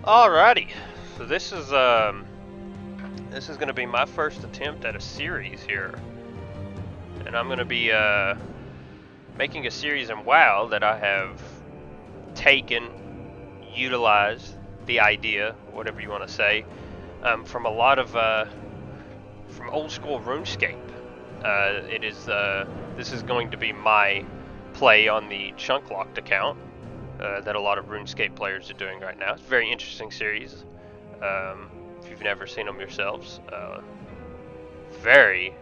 Alrighty, so this is going to be my first attempt at a series here, and I'm going to be making a series in WoW that I have taken, utilized the idea, whatever you want to say, from a lot of from old school RuneScape. This is going to be my play on the Zonelocked account that a lot of RuneScape players are doing right now. It's a very interesting series. If you've never seen them yourselves, very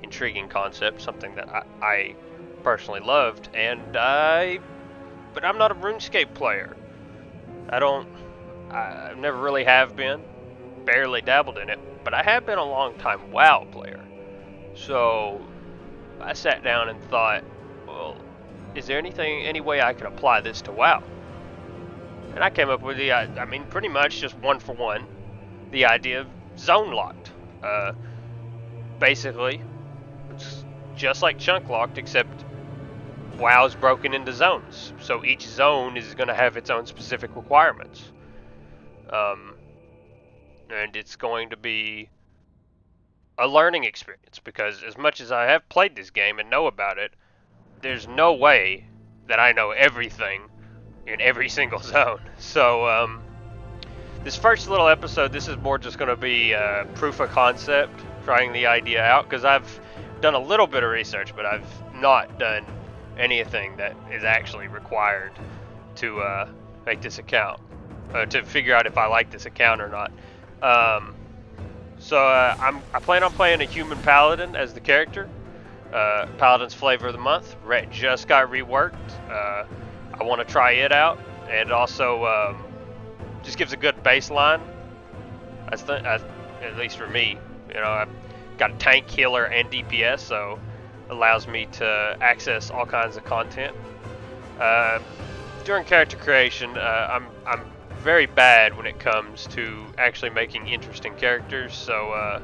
intriguing concept. Something that I personally loved, but I'm not a RuneScape player. I never really have been. Barely dabbled in it, but I have been a long time WoW player. So I sat down and thought, well, is there any way I could apply this to WoW? And I came up with pretty much just one for one, the idea of Zonelocked. Basically, it's just like Zonelocked, except WoW's broken into zones. So each zone is going to have its own specific requirements. And it's going to be a learning experience, because as much as I have played this game and know about it, there's no way that I know everything in every single zone. So this first little episode, this is more just going to be proof of concept, trying the idea out, because I've done a little bit of research, but I've not done anything that is actually required to make this account, to figure out if I like this account or not. I plan on playing a human paladin as the character. Paladin's flavor of the month. Just got reworked. I want to try it out, and it also just gives a good baseline. At least for me, I've got a tank, healer, and DPS, so allows me to access all kinds of content. During character creation, I'm very bad when it comes to actually making interesting characters, so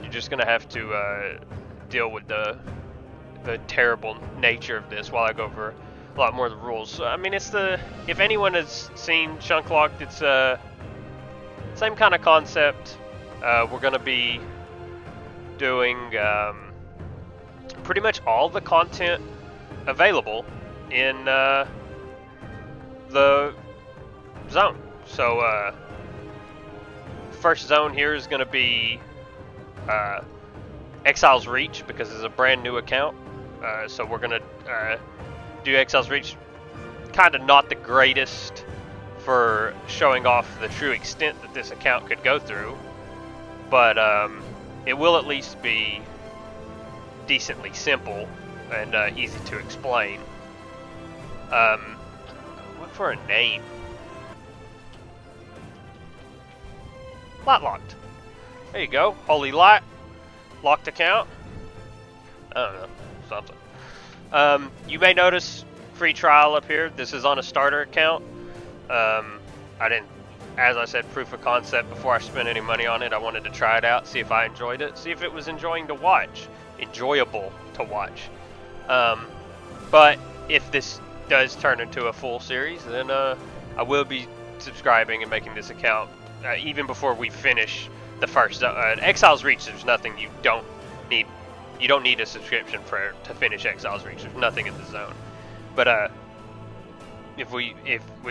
you're just gonna have to deal with the terrible nature of this while I go over a lot more of the rules. So, if anyone has seen Zonelocked, it's same kind of concept. We're gonna be doing pretty much all the content available in the zone. So first zone here is going to be Exile's Reach, because it's a brand new account. So we're going to do Exile's Reach. Kind of not the greatest for showing off the true extent that this account could go through, but it will at least be decently simple and easy to explain. Look for a name. Light locked. There you go. Holy light. Locked account. I don't know. Something. You may notice free trial up here. This is on a starter account. As I said, proof of concept before I spent any money on it. I wanted to try it out, see if I enjoyed it, see if it was enjoyable to watch. But if this does turn into a full series, then I will be subscribing and making this account even before we finish the first Exile's Reach. There's nothing you don't need. You don't need a subscription to finish Exile's Reach. There's nothing in the zone. But if we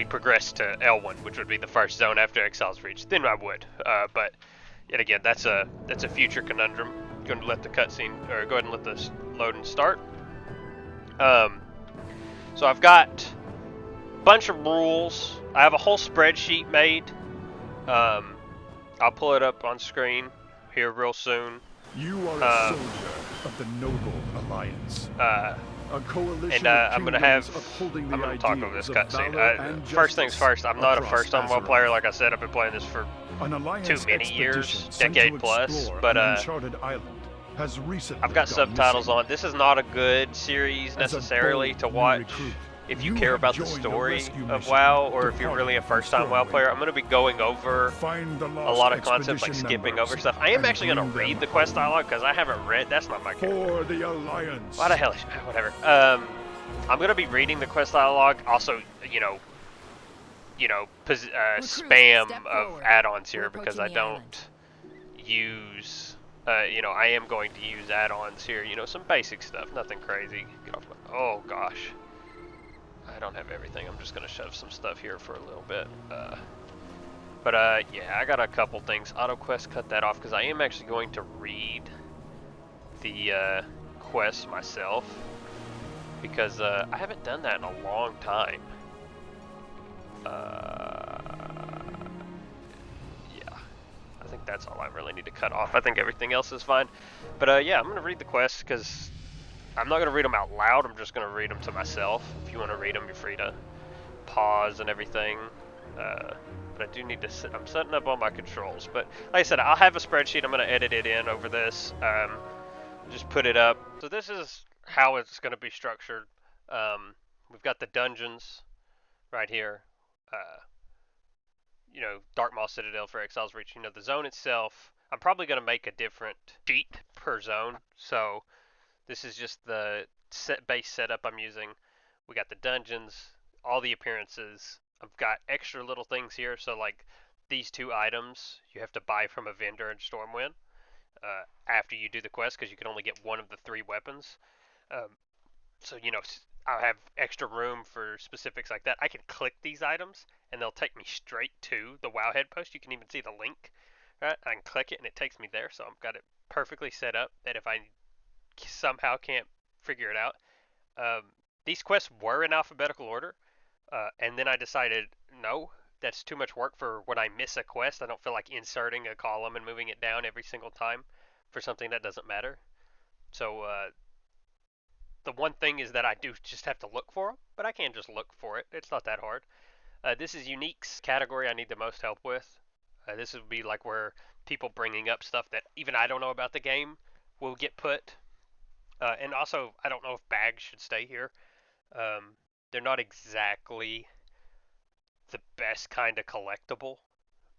progress to L1, which would be the first zone after Exile's Reach, then I would. But yet again, that's a future conundrum. I'm going to let the cutscene, or go ahead and let this load and start. So I've got a bunch of rules. I have a whole spreadsheet made. I'll pull it up on screen here real soon. You are a soldier of the Noble Alliance. A coalition I'm gonna talk over this cutscene. First things first, I'm not a first-time WoW player. Like I said, I've been playing this for too many years, decade plus. But I've got subtitles on. This is not a good series necessarily to watch if you care about the story of WoW, or if you're really a first-time WoW player. I'm going to be going over a lot of concepts, like skipping over stuff. I am actually going to read the quest dialogue, because I haven't read. That's not my character. For the Alliance. Why the hell is whatever. I'm going to be reading the quest dialogue. Also, you know, spam of add-ons here because I don't use, you know, I am going to use add-ons here. You know, some basic stuff, nothing crazy. Get off my, oh gosh. I don't have everything. I'm just going to shove some stuff here for a little bit. Yeah, I got a couple things. Auto quest, cut that off because I am actually going to read the quest myself because I haven't done that in a long time. Yeah, I think that's all I really need to cut off. I think everything else is fine. But yeah, I'm going to read the quests because I'm not going to read them out loud. I'm just going to read them to myself. If you want to read them, you're free to pause and everything. But I do need to I'm setting up all my controls. But like I said, I'll have a spreadsheet. I'm going to edit it in over this. Just put it up. So this is how it's going to be structured. We've got the dungeons right here. You know, Darkmaw Citadel for Exile's Reach. You know, the zone itself, I'm probably going to make a different sheet per zone. So this is just the base setup I'm using. We got the dungeons, all the appearances. I've got extra little things here. So like these 2 items you have to buy from a vendor in Stormwind after you do the quest because you can only get one of the 3 weapons. So, you know, I'll have extra room for specifics like that. I can click these items and they'll take me straight to the Wowhead post. You can even see the link, right? I can click it and it takes me there. So I've got it perfectly set up that if I somehow can't figure it out. These quests were in alphabetical order. And then I decided, no, that's too much work for when I miss a quest. I don't feel like inserting a column and moving it down every single time for something that doesn't matter. So, the one thing is that I do just have to look for them, but I can just look for it. It's not that hard. This is uniques category I need the most help with. This would be like where people bringing up stuff that even I don't know about the game will get put. And also, I don't know if bags should stay here. They're not exactly the best kind of collectible.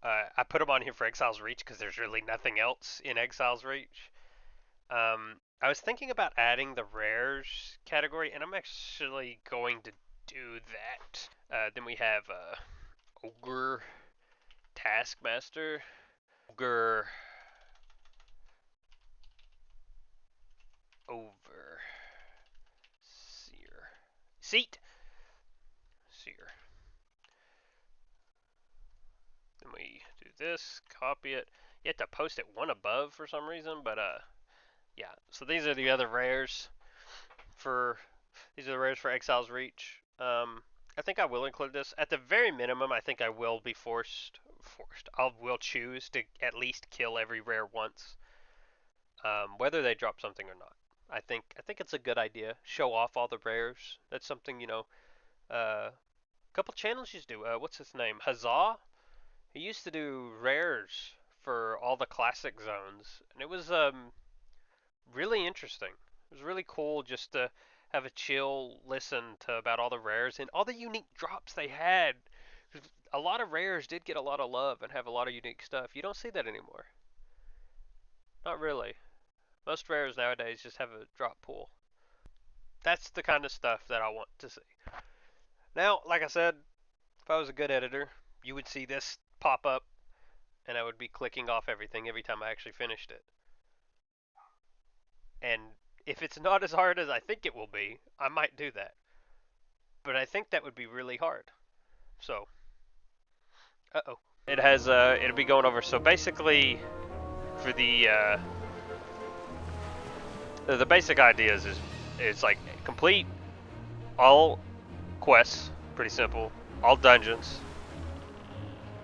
I put them on here for Exile's Reach because there's really nothing else in Exile's Reach. I was thinking about adding the rares category, and I'm actually going to do that. Then we have Ogre, Taskmaster, Ogre, Overseer, Seat, Seer. Then we do this, copy it. You have to post it one above for some reason, but yeah. So these are the other rares for Exile's Reach. I think I will include this. At the very minimum, I think I will be forced. I will choose to at least kill every rare once, whether they drop something or not. I think it's a good idea. Show off all the rares. That's something, you know. A couple channels used to do. What's his name? Huzzah. He used to do rares for all the classic zones, and it was really interesting. It was really cool just to have a chill listen to about all the rares and all the unique drops they had. A lot of rares did get a lot of love and have a lot of unique stuff. You don't see that anymore. Not really. Most rares nowadays just have a drop pool. That's the kind of stuff that I want to see. Now, like I said, if I was a good editor, you would see this pop up and I would be clicking off everything every time I actually finished it. And if it's not as hard as I think it will be, I might do that. But I think that would be really hard. So, it has it'll be going over. So basically, for the basic ideas is it's like complete all quests, pretty simple. All dungeons,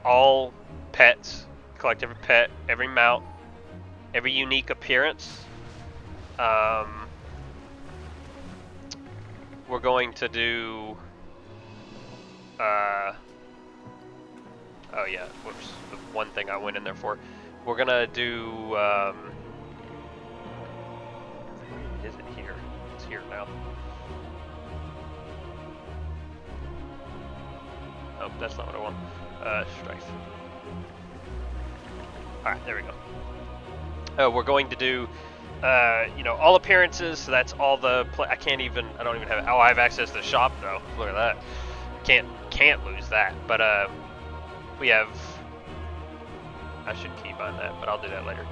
all pets, collect every pet, every mount, every unique appearance. We're going to do oh yeah, whoops, the one thing I went in there for. We're gonna do is it here? It's here now. Oh, that's not what I want. Strife. Alright, there we go. We're going to do you know, all appearances, so that's all the I don't even have, oh, I have access to the shop though. Look at that. Can't can't lose that. But we have. I should keybind that, but I'll do that later.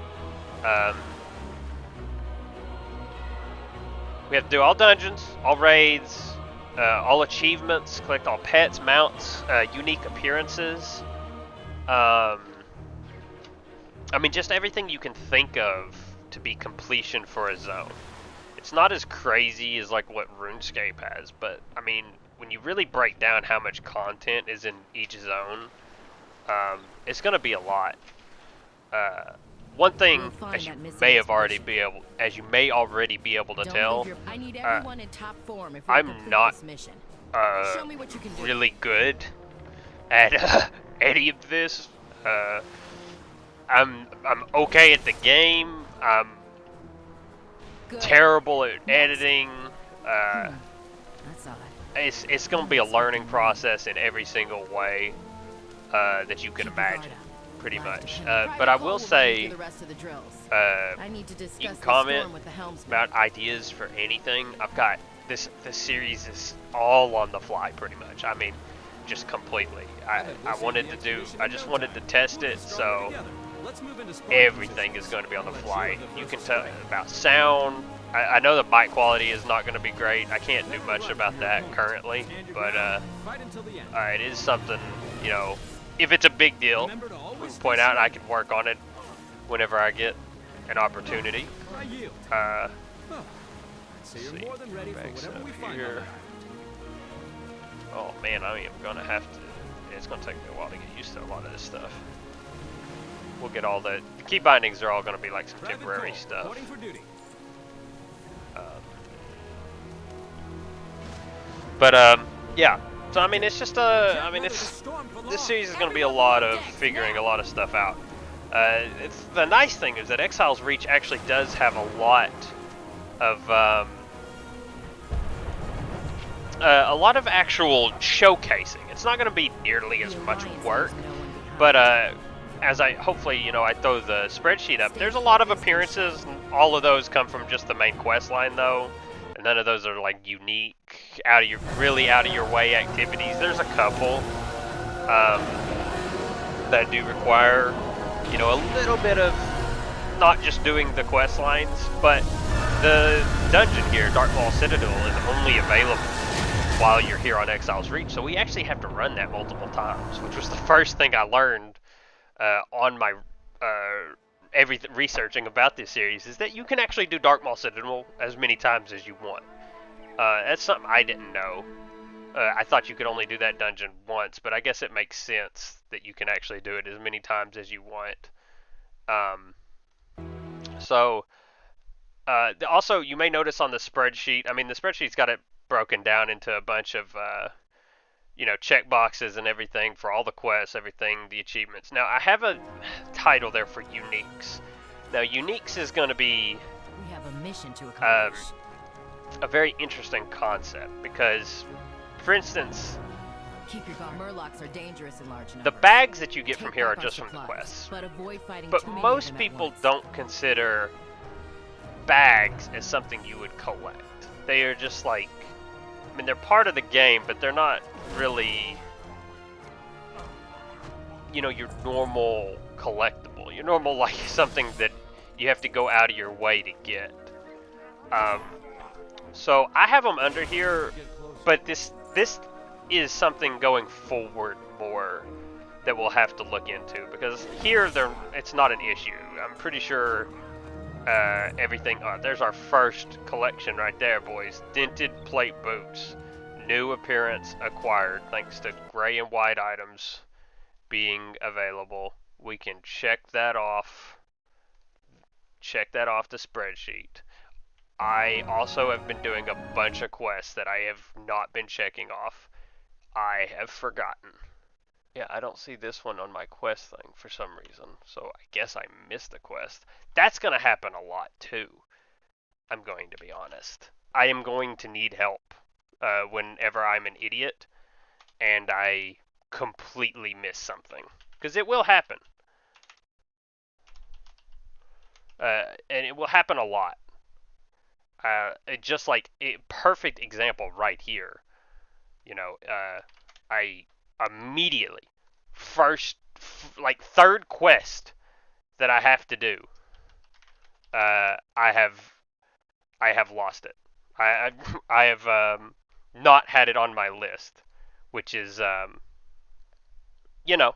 We have to do all dungeons, all raids, all achievements, collect all pets, mounts, unique appearances. I mean, just everything you can think of to be completion for a zone. It's not as crazy as like what RuneScape has, but I mean, when you really break down how much content is in each zone, it's gonna be a lot. One thing, as you may already be able to tell, I'm not really good at any of this. I'm okay at the game. I'm terrible at editing. It's gonna be a learning process in every single way that you can imagine. Pretty much. But I will say, you can comment about ideas for anything. I've got this series is all on the fly, pretty much. I mean, just completely. I just wanted to test it, so everything is going to be on the fly. You can tell about sound. I know the mic quality is not going to be great. I can't do much about that currently, but it is something, you know, if it's a big deal, we can point out and I can work on it whenever I get an opportunity. Let's see, back up here. Oh man, I am gonna have to. It's gonna take me a while to get used to a lot of this stuff. We'll get all the key bindings are all gonna be like some temporary stuff. Yeah. So I mean, it's just this series is going to be a lot of figuring a lot of stuff out. The nice thing is that Exile's Reach actually does have a lot of actual showcasing. It's not going to be nearly as much work, but as I hopefully I throw the spreadsheet up, there's a lot of appearances. All of those come from just the main quest line though. None of those are like unique, really out of your way activities. There's a couple that do require, a little bit of not just doing the quest lines, but the dungeon here, Darkmaul Citadel, is only available while you're here on Exile's Reach. So we actually have to run that multiple times, which was the first thing I learned on my researching about this series, is that you can actually do Darkmaul Citadel as many times as you want. That's something I didn't know. I thought you could only do that dungeon once, but I guess it makes sense that you can actually do it as many times as you want. Also, you may notice on the spreadsheet, I mean, the spreadsheet's got it broken down into a bunch of check boxes and everything for all the quests, everything, the achievements. Now, I have a title there for uniques. Now, uniques is going to be we have a mission to accomplish. A very interesting concept because, for instance, keep your guard. Murlocs are dangerous in large numbers. The bags that you get from here are just from the quests. But most people don't consider bags as something you would collect. They are just like, I mean, they're part of the game, but they're not really, your normal collectible. Your normal, like, something that you have to go out of your way to get. So I have them under here, but this is something going forward more that we'll have to look into, because here it's not an issue. I'm pretty sure everything. There's our first collection right there, boys. Dented plate boots. New appearance acquired thanks to gray and white items being available. We can check that off. Check that off the spreadsheet. I also have been doing a bunch of quests that I have not been checking off. I have forgotten. Yeah, I don't see this one on my quest thing for some reason, so I guess I missed the quest. That's going to happen a lot too, I'm going to be honest. I am going to need help whenever I'm an idiot and I completely miss something, because it will happen. And it will happen a lot. Just like a perfect example right here. I immediately, third quest that I have to do, I have lost it. I have not had it on my list, which is you know,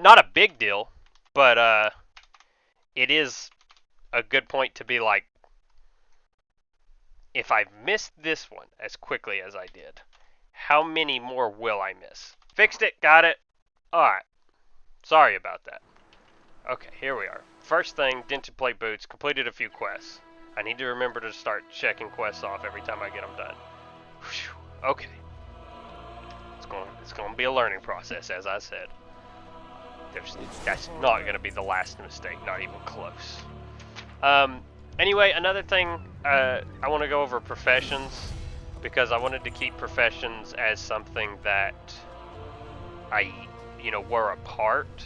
not a big deal, but it is a good point to be like, if I missed this one as quickly as I did, how many more will I miss? Fixed it, got it. Alright. Sorry about that. Okay, here we are. First thing, dented plate boots, completed a few quests. I need to remember to start checking quests off every time I get them done. Whew. Okay. It's going to be a learning process, as I said. That's not going to be the last mistake, not even close. Anyway, another thing, I want to go over professions, because I wanted to keep professions as something that were a part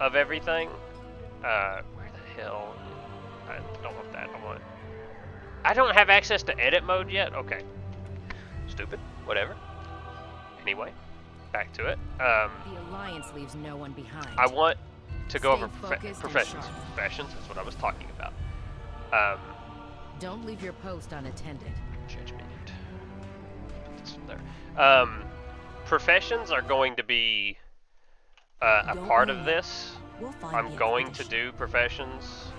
of everything. Where the hell? I don't want that. I don't have access to edit mode yet? Okay. Stupid. Whatever. Anyway, back to it. The Alliance leaves no one behind. I want to go over professions. Professions is what I was talking about. Don't leave your post unattended. Judgment. Put this from there. Professions are going to be a part of this. I'm going to do professions.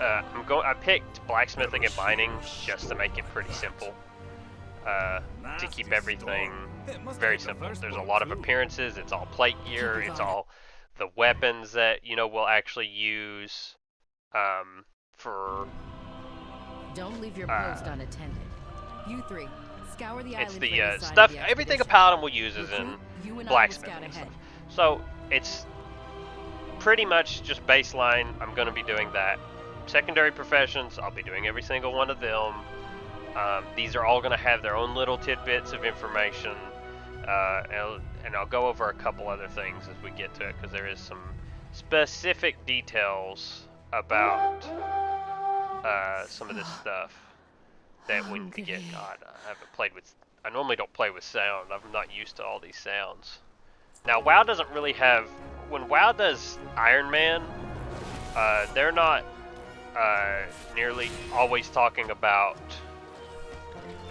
I picked blacksmithing and mining just to make it pretty simple. To keep everything very simple. There's a lot of appearances. It's all plate gear. It's all the weapons that we'll actually use for. Don't leave your post unattended. You three, scour the island. It's the stuff. Everything a paladin will use is in blacksmithing and stuff. So it's pretty much just baseline. I'm going to be doing that. Secondary professions, I'll be doing every single one of them. These are all going to have their own little tidbits of information, and I'll go over a couple other things as we get to it, because there is some specific details about some of this stuff that we need to get. God, I normally don't play with sound. I'm not used to all these sounds. Now, WoW doesn't really have, when WoW does Iron Man, they're not nearly always talking about.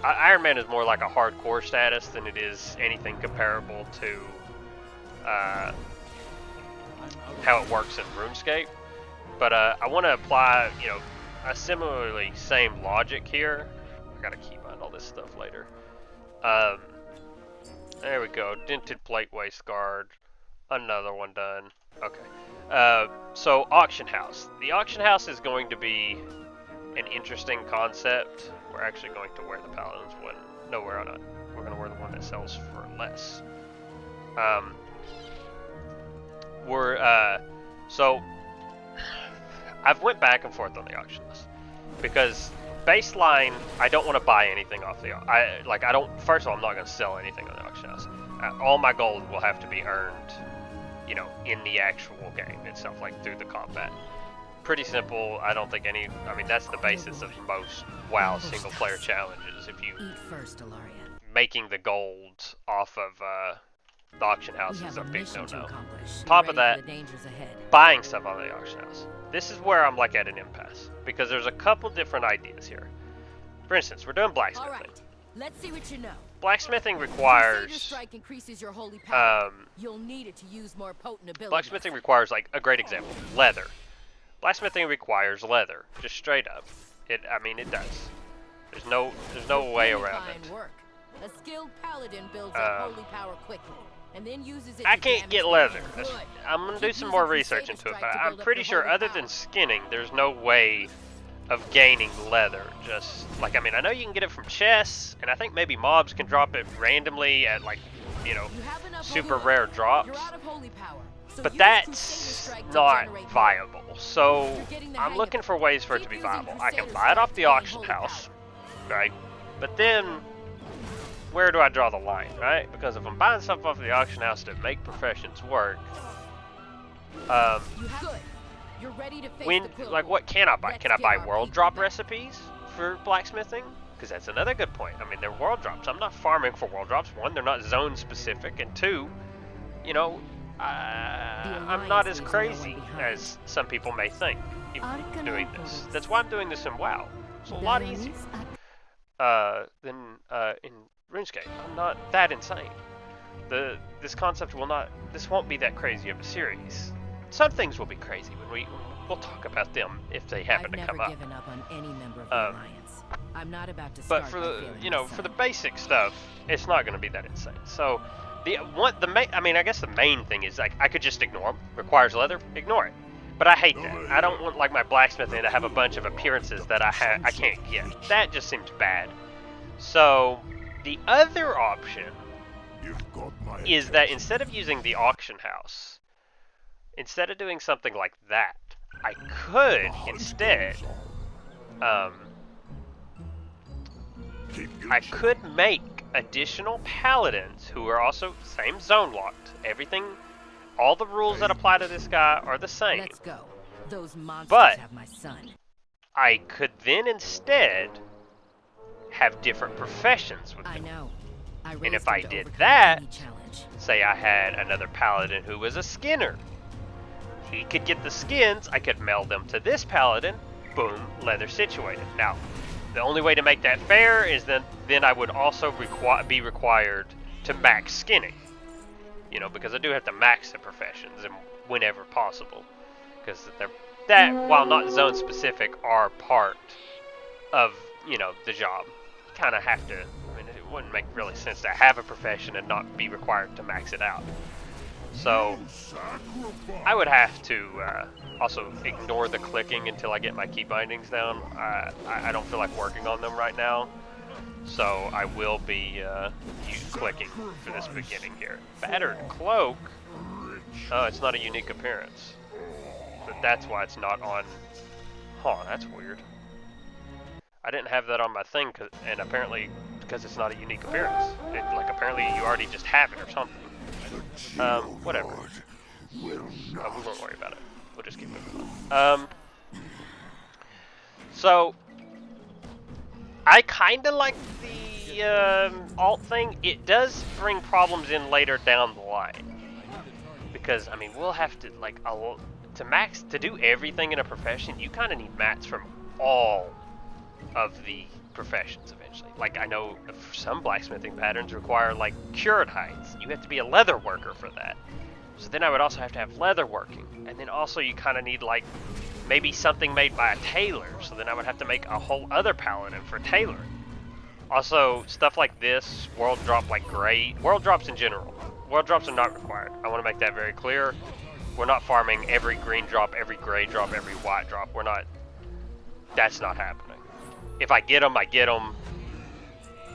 Iron Man is more like a hardcore status than it is anything comparable to how it works in RuneScape. But I want to apply, a similarly same logic here. I gotta keybind all this stuff later. There we go. Dented plate waist guard. Another one done. Okay. So auction house. The auction house is going to be an interesting concept. We're actually going to wear the paladin's one. No, we're not. We're going to wear the one that sells for less. So I've went back and forth on the auction house because baseline, I don't want to buy anything off the. First of all, I'm not going to sell anything on the auction house. All my gold will have to be earned, in the actual game itself, like through the combat. Pretty simple. I don't think that's the basis of most WoW single player challenges. If you eat first, Alaria. Making the gold off of the auction house is a big no-no. Top of that, buying stuff on the auction house. This is where I'm like at an impasse because there's a couple different ideas here. For instance, we're doing blacksmithing. All right. Let's see what you know. Blacksmithing requires strike increases your holy power. You'll need it to use more potent abilities. Blacksmithing requires, like, a great example, leather. Blacksmithing requires leather, just straight up. It does. There's no way around it. Work. A skilled paladin builds up holy power quickly, and then uses it. I can't get leather. I'm gonna do some more research into it, but I'm pretty sure other than skinning, there's no way of gaining leather. Just like, I know you can get it from chests, and I think maybe mobs can drop it randomly at, like, super rare drops. But that's not viable. So I'm looking for ways for it to be viable. I can buy it off the auction house, right? But then where do I draw the line, right? Because if I'm buying stuff off the auction house to make professions work, You're ready to face what can I buy? Can I buy world drop recipes for blacksmithing? Because that's another good point. I mean, they're world drops. I'm not farming for world drops. One, they're not zone specific, and two, you know, I'm not as crazy as some people may think doing this. That's why I'm doing this in WoW. It's a lot easier than in RuneScape. I'm not that insane. This concept this won't be that crazy of a series. Some things will be crazy when we'll talk about them if they happen to come up. I've never given up on any member of the Alliance. I'm not about to but start for by the feeling for the basic stuff, it's not going to be that insane. So I guess the main thing is like I could just ignore them. Requires leather, ignore it. But I hate that. I don't want like my blacksmithing to have a bunch of appearances that I can't get. That just seems bad. So the other option is that instead of using the auction house, instead of doing something like that, I could instead I could make additional paladins who are also same zone locked. Everything, all the rules that apply to this guy are the same. Let's go. Those monsters But have my son. I could then instead have different professions with them. I know. And if I did that, say I had another paladin who was a skinner, he could get the skins, I could mail them to this paladin, boom, leather situated. Now, the only way to make that fair is then I would also be required to max skinning. You know, because I do have to max the professions and whenever possible. Because while not zone specific, are part of, the job. You kind of have to, it wouldn't make really sense to have a profession and not be required to max it out. So, I would have to also ignore the clicking until I get my key bindings down. I don't feel like working on them right now. So, I will be clicking for this beginning here. Battered Cloak? Oh, it's not a unique appearance. But that's why it's not on... Huh, that's weird. I didn't have that on my thing, and apparently, because it's not a unique appearance. Apparently you already just have it or something. Whatever. We won't worry about it. We'll just keep moving on. So, I kind of like the alt thing. It does bring problems in later down the line. Because, we'll have to, to do everything in a profession, you kind of need mats from all of the professions eventually. Like, I know some blacksmithing patterns require, cured hides. You have to be a leather worker for that. So then I would also have to have leather working. And then also you kind of need, maybe something made by a tailor. So then I would have to make a whole other paladin for tailoring. Also, stuff like this, world drop world drops in general. World drops are not required. I want to make that very clear. We're not farming every green drop, every gray drop, every white drop. That's not happening. If I get them, I get them.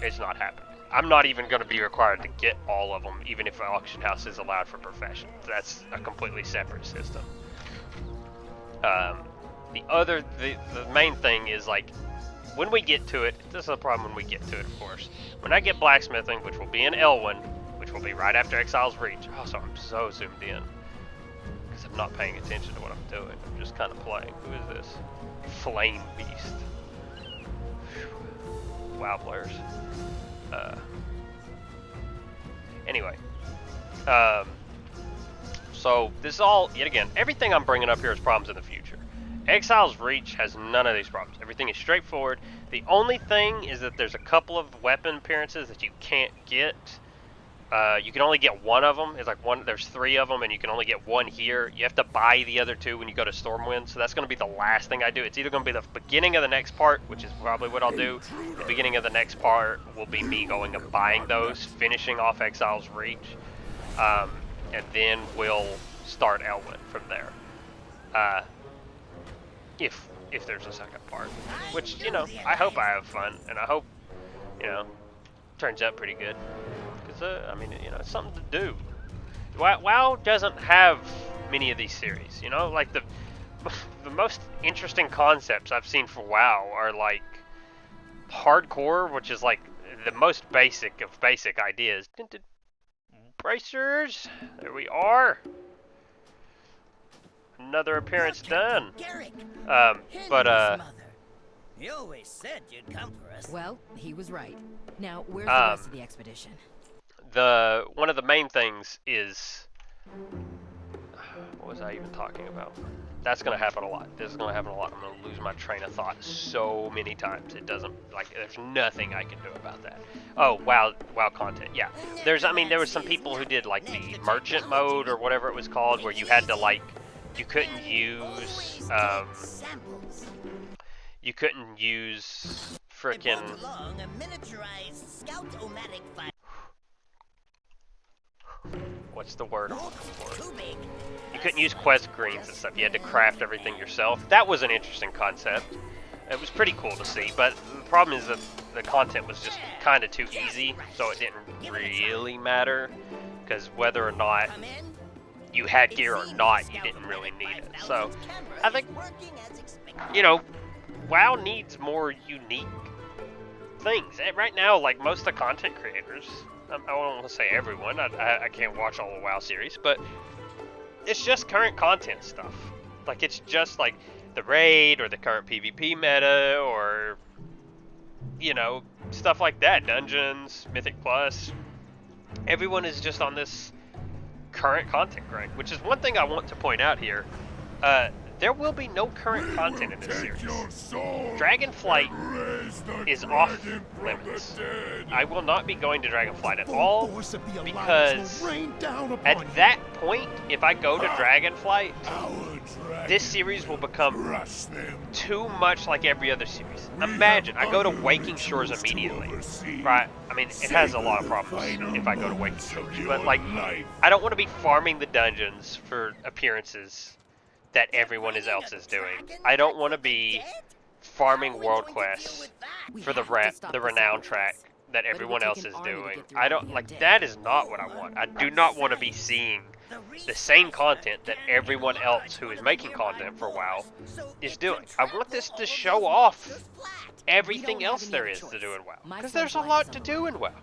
It's not happening. I'm not even going to be required to get all of them, even if an auction house is allowed for professions. That's a completely separate system. The main thing is, when we get to it, this is a problem when we get to it, of course. When I get blacksmithing, which will be in Elwyn, which will be right after Exile's Reach. Also, I'm so zoomed in. Because I'm not paying attention to what I'm doing. I'm just kind of playing. Who is this? Flame Beast. WoW players. Anyway. So, this is all, yet again, everything I'm bringing up here is problems in the future. Exile's Reach has none of these problems. Everything is straightforward. The only thing is that there's a couple of weapon appearances that you can't get. You can only get one of them. It's there's 3 of them, and you can only get one here. You have to buy the other 2 when you go to Stormwind, so that's going to be the last thing I do. It's either going to be the beginning of the next part, which is probably what I'll do. The beginning of the next part will be me going and buying those, finishing off Exile's Reach, and then we'll start Elwyn from there. If there's a second part, which, I hope I have fun, and I hope, turns out pretty good. Because, it's something to do. WoW doesn't have many of these series, the most interesting concepts I've seen for WoW are, hardcore, which is, the most basic of basic ideas. Bracers, there we are. Another appearance done. You always said you'd come for us. Well, he was right. Now, where's the rest of the expedition? One of the main things is, what was I even talking about? That's gonna happen a lot. This is gonna happen a lot. I'm gonna lose my train of thought so many times. It doesn't, like, there's nothing I can do about that. Oh, WoW content. Yeah, there was some people who did like the merchant mode or whatever it was called, where you had to like, you couldn't use frickin' what's the word I'm looking for? You couldn't use quest greens and stuff. You had to craft everything yourself. That was an interesting concept. It was pretty cool to see, but the problem is that the content was just kind of too easy, so it didn't really matter, because whether or not you had gear or not, you didn't really need it. So I think, you know, WoW needs more unique things. And right now, like most of the content creators, I don't want to say everyone, I can't watch all the WoW series, but it's just current content stuff. Like, it's just like the raid or the current PvP meta, or, you know, stuff like that. Dungeons, Mythic Plus. Everyone is just on this current content grind, which is one thing I want to point out here. There will be no current content in this series. Dragonflight is off limits. I will not be going to Dragonflight at all, because at that point, if I go to Dragonflight, this series will become too much like every other series. Imagine, I go to Waking Shores immediately, right? I mean, it has a lot of problems if I go to Waking Shores, but like, I don't want to be farming the dungeons for appearances that everyone else is doing. I don't want to be farming world quests for the renown track that everyone else is doing. I don't, like, that is not what I want. I do not want to be seeing the same content that everyone else who is making content for WoW is doing. I want this to show off everything else there is to do in WoW, because there's a lot to do in WoW.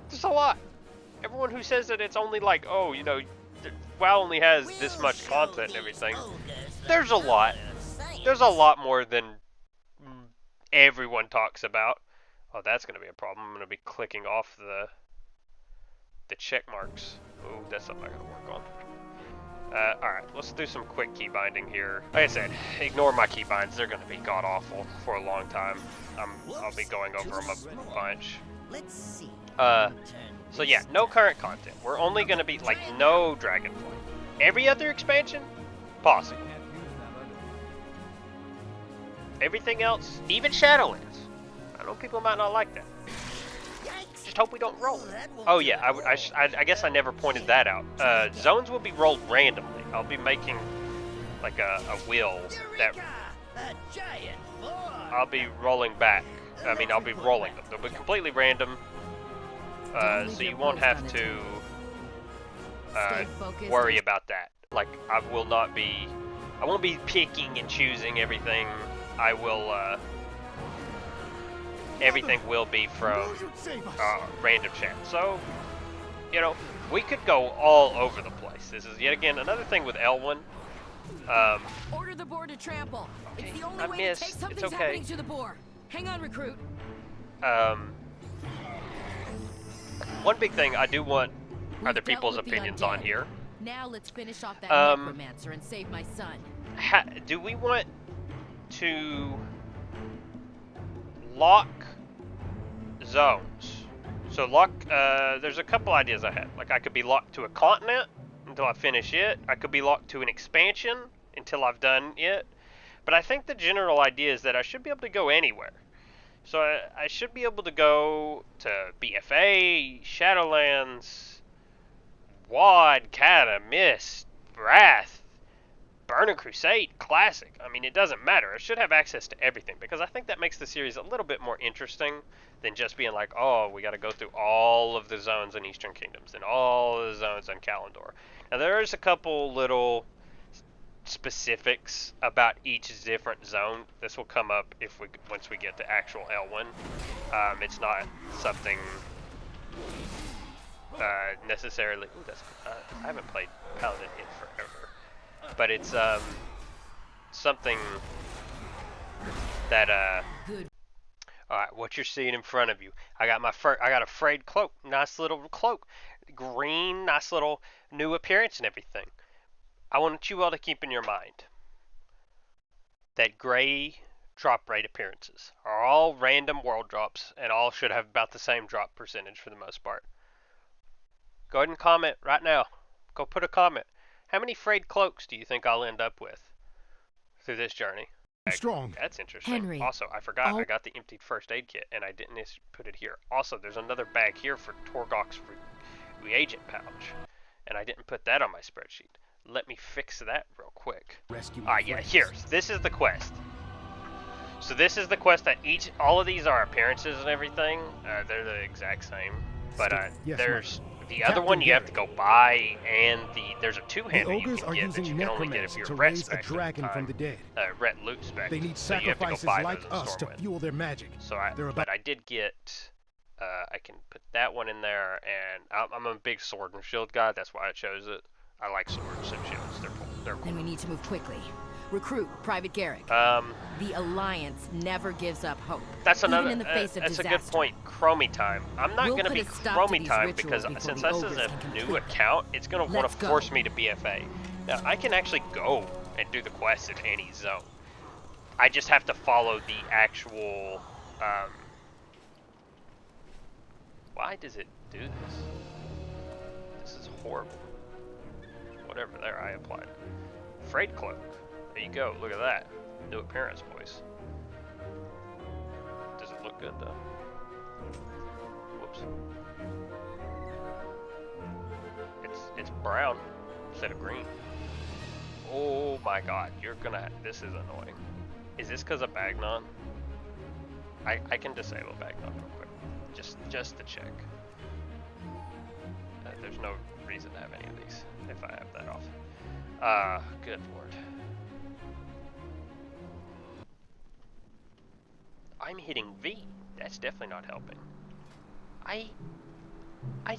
There's a lot. Everyone who says that it's only like, oh, you know, WoW only has this much content and everything, there's a lot. There's a lot more than everyone talks about. Oh, that's going to be a problem. I'm going to be clicking off the check marks. Ooh, that's something I got to work on. Alright, let's do some quick key binding here. Like I said, ignore my key binds. They're going to be god-awful for a long time. I'll be going over them a bunch. So yeah, no current content. We're only going to be, like, no Dragonflight. Every other expansion? Possible. Everything else, even Shadowlands. I know people might not like that. Just hope we don't roll it. Oh yeah, I guess I never pointed that out. Zones will be rolled randomly. I'll be making like a wheel that I'll be rolling back. I mean, I'll be rolling them. They'll be completely random. So you won't have to worry about that. Like, I won't be picking and choosing everything. I will, everything will be from random chat. So, you know, we could go all over the place. This is yet again another thing with L1. Order the boar to trample. Okay, It's the only I way missed. to take something's It's okay. happening to the boar. Hang on, recruit. One big thing I do want We've other dealt people's with the opinions undead. on here. Now let's finish off that Um, necromancer and save my son. Do we want to lock zones? So there's a couple ideas I had. Like, I could be locked to a continent until I finish it. I could be locked to an expansion until I've done it. But I think the general idea is that I should be able to go anywhere. So I should be able to go to BFA, Shadowlands, WoD, Cata, Mist, Wrath, Burning Crusade, Classic. I mean, it doesn't matter. I should have access to everything, because I think that makes the series a little bit more interesting than just being like, oh, we got to go through all of the zones in Eastern Kingdoms and all of the zones on Kalimdor. Now, there's a couple little specifics about each different zone. This will come up once we get to actual L1. It's not something necessarily. Ooh, I haven't played Paladin in forever, but it's something that Good. all right, what you're seeing in front of you. I got a frayed cloak, nice little cloak, green, nice little new appearance and everything. I want you all to keep in your mind that gray drop rate appearances are all random world drops and all should have about the same drop percentage for the most part. Go ahead and comment right now. Go put a comment. How many frayed cloaks do you think I'll end up with through this journey? Strong. That's interesting. Henry, Also, I forgot, I got the emptied first aid kit and I didn't put it here. Also, there's another bag here for Torgok's reagent pouch, and I didn't put that on my spreadsheet. Let me fix that real quick. Alright, yeah, here. This is the quest. So this is the quest that all of these are appearances and everything. They're the exact same. But there's the other one you have to go buy, and there's a two-hander you can get that you can only get if you're Ret spec from the dead. Ret loot spec. They need so you have to go sacrifices buy like those in us to Stormwind. fuel their magic. So but I did get. I can put that one in there, and I'm a big sword and shield guy. That's why I chose it. I like swords and shields. They're cool. They're cool. Then we need to move quickly. Recruit Private Garrick. The Alliance never gives up hope. That's another. Even in the face of that's disaster. a good point. Chromie time. I'm not We'll going to put be a stop to Chromie these time rituals because before since the this is ogres a can new complete them. account, it's going to want Let's to go. force me to BFA. Now I can actually go and do the quest in any zone. I just have to follow the actual. Why does it do this? This is horrible. Whatever. There, I applied. Frayed cloak. There you go. Look at that. New appearance, boys. Does it look good though? Whoops. It's brown instead of green. Oh my god, this is annoying. Is this because of Bagnon? I can disable Bagnon real quick. Just to check. There's no reason to have any of these if I have that off. Good lord. I'm hitting V. That's definitely not helping. I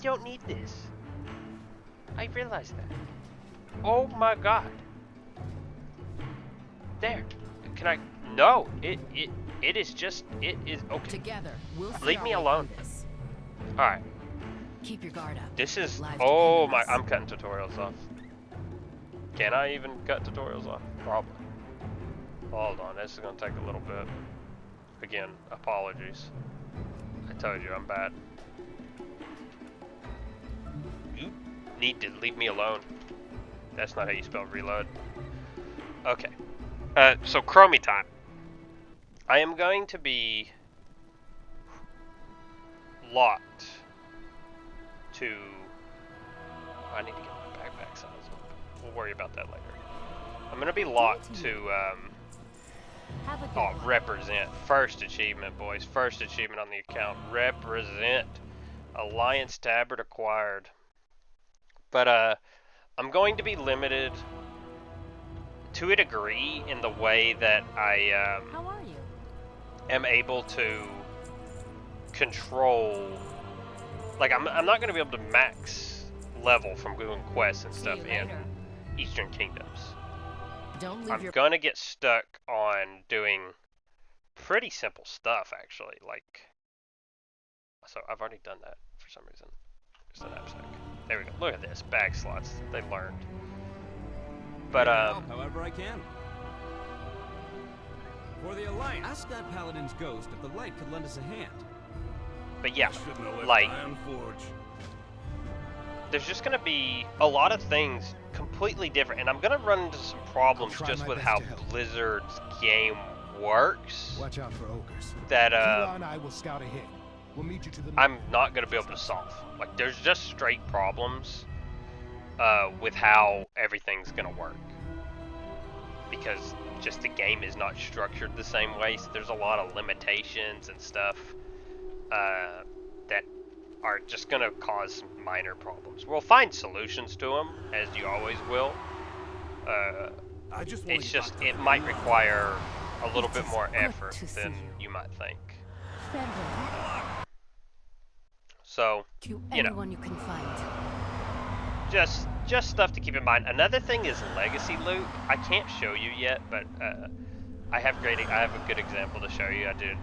don't need this. I realize that. Oh my god. There. Can I? No. It is just. It is okay. Together, we'll see Leave our me way alone. through this. All right. Keep your guard up. This is. Lives Oh depend my. on us. I'm cutting tutorials off. Can I even cut tutorials off? Probably. Hold on. This is gonna take a little bit. Again, apologies. I told you I'm bad. You need to leave me alone. That's not how you spell reload. Okay. So Chromie time. I am going to be locked to. I need to get my backpack size up. We'll worry about that later. I'm going to be locked to. Have a good Oh, one. represent. First achievement, boys. First achievement on the account. Represent. Alliance tabard acquired. But, I'm going to be limited to a degree in the way that I, How are you? am able to control. Like, I'm not going to be able to max level from doing quests and See stuff you in later. Eastern Kingdoms. Don't leave I'm your gonna get stuck on doing pretty simple stuff, actually. Like, so I've already done that for some reason. Just an knapsack. There we go. Look at this. Bag slots. They learned. But, however I can. For the Alliance, ask that Paladin's ghost if the light could lend us a hand. but yeah, Shouldn't have left like, Ironforge. there's just gonna be a lot of things completely different, and I'm gonna run into some problems I'll try just my with best how to help. Blizzard's game works. Watch out for ogres. That, Tila and I will scout ahead. We'll meet you to the I'm not gonna be able to solve. Like, there's just straight problems with how everything's gonna work, because just the game is not structured the same way. So there's a lot of limitations and stuff that are just gonna cause some minor problems. We'll find solutions to them, as you always will. I just It's just it might require a little bit more good effort to see than you. you might think. friendly So, to you know. anyone you can find. Just stuff to keep in mind. Another thing is legacy loot. I can't show you yet, but I have a good example to show you. I did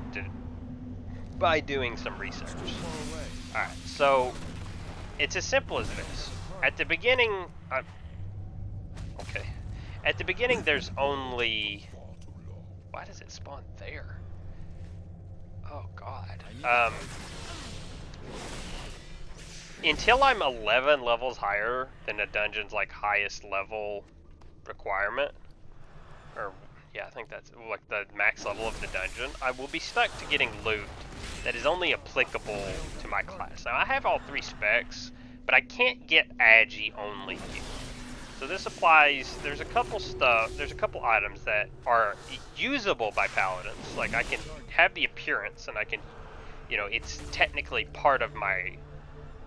by doing some research. Alright, so it's as simple as this. At the beginning, okay. At the beginning, there's only. Why does it spawn there? Oh God. Until I'm 11 levels higher than a dungeon's like highest level requirement, or yeah, I think that's like the max level of the dungeon, I will be stuck to getting loot that is only applicable to my class. Now I have all 3 specs, but I can't get agi only here. So this applies, there's a couple items that are usable by paladins. Like I can have the appearance and I can, you know, it's technically part of my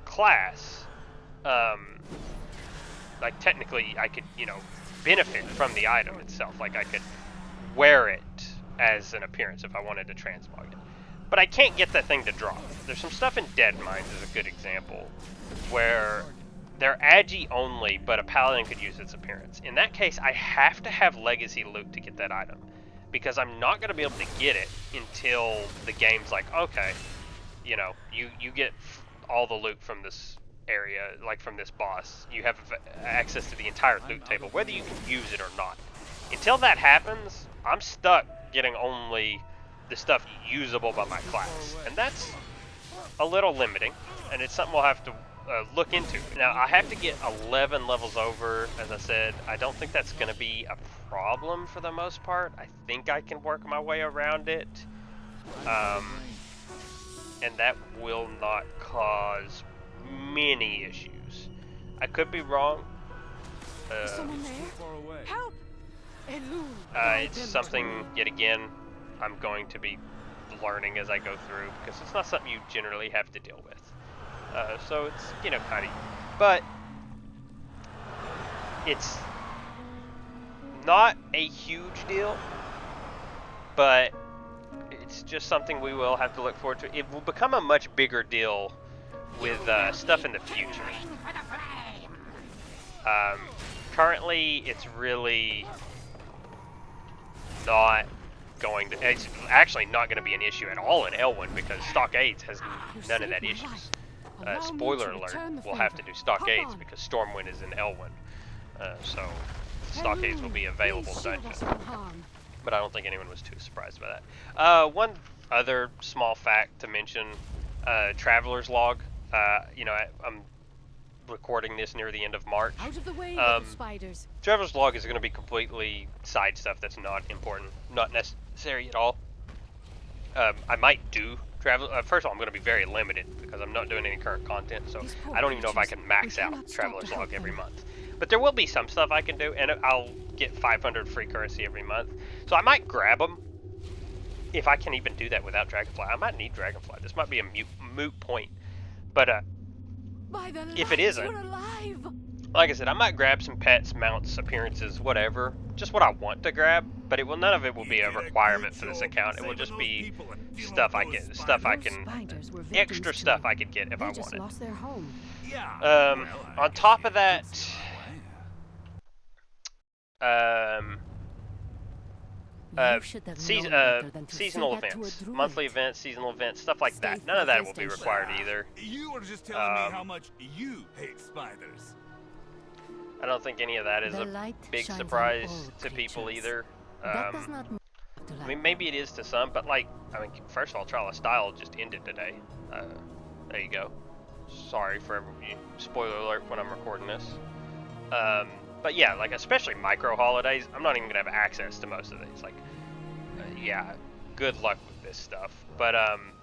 class. Like technically I could, you know, benefit from the item itself. Like I could wear it as an appearance if I wanted to transmog it. But I can't get that thing to drop. There's some stuff in Dead Mines is a good example where they're agi only, but a paladin could use its appearance. In that case, I have to have legacy loot to get that item, because I'm not going to be able to get it until the game's like, okay, you know, you get all the loot from this area, like from this boss. You have access to the entire loot table, whether you can use it or not. Until that happens, I'm stuck getting only the stuff usable by my class, and that's a little limiting, and it's something we'll have to look into. Now, I have to get 11 levels over, as I said. I don't think that's going to be a problem for the most part. I think I can work my way around it, and that will not cause many issues. I could be wrong. Someone there? Help! It's something, yet again, I'm going to be learning as I go through, because it's not something you generally have to deal with. So it's, you know, kind of, but it's not a huge deal, but it's just something we will have to look forward to. It will become a much bigger deal with stuff in the future. Currently, it's really not going to, it's actually not going to be an issue at all in Elwyn, because Stockades has none of that issues. Spoiler alert, we'll have to do Stockades because Stormwind is in Elwyn. So Stockades will be available dungeon. But I don't think anyone was too surprised by that. One other small fact to mention, Traveler's Log. You know, I'm recording this near the end of March. Out of the way, spiders. Traveler's Log is going to be completely side stuff that's not important, not necessary at all. I might do first of all, I'm going to be very limited because I'm not doing any current content, so I don't even know if I can max out Traveler's Log every month. But there will be some stuff I can do, and I'll get 500 free currency every month. So I might grab them if I can even do that without Dragonfly. I might need Dragonfly. This might be a moot point, but if it isn't, like I said, I might grab some pets, mounts, appearances, whatever, just what I want to grab. But none of it will be a requirement for this account. It will just be stuff I get, extra stuff I could get if I wanted. On top of that, seasonal events, monthly events, seasonal events, stuff like that. None of that will be required either. You were just telling me how much you hate spiders. I don't think any of that is a big surprise to people either. I mean, maybe it is to some, but like, I mean, first of all, Trial of Style just ended today. There you go. Sorry for spoiler alert when I'm recording this. But yeah, like especially micro holidays, I'm not even gonna have access to most of these. Like, yeah, good luck with this stuff. But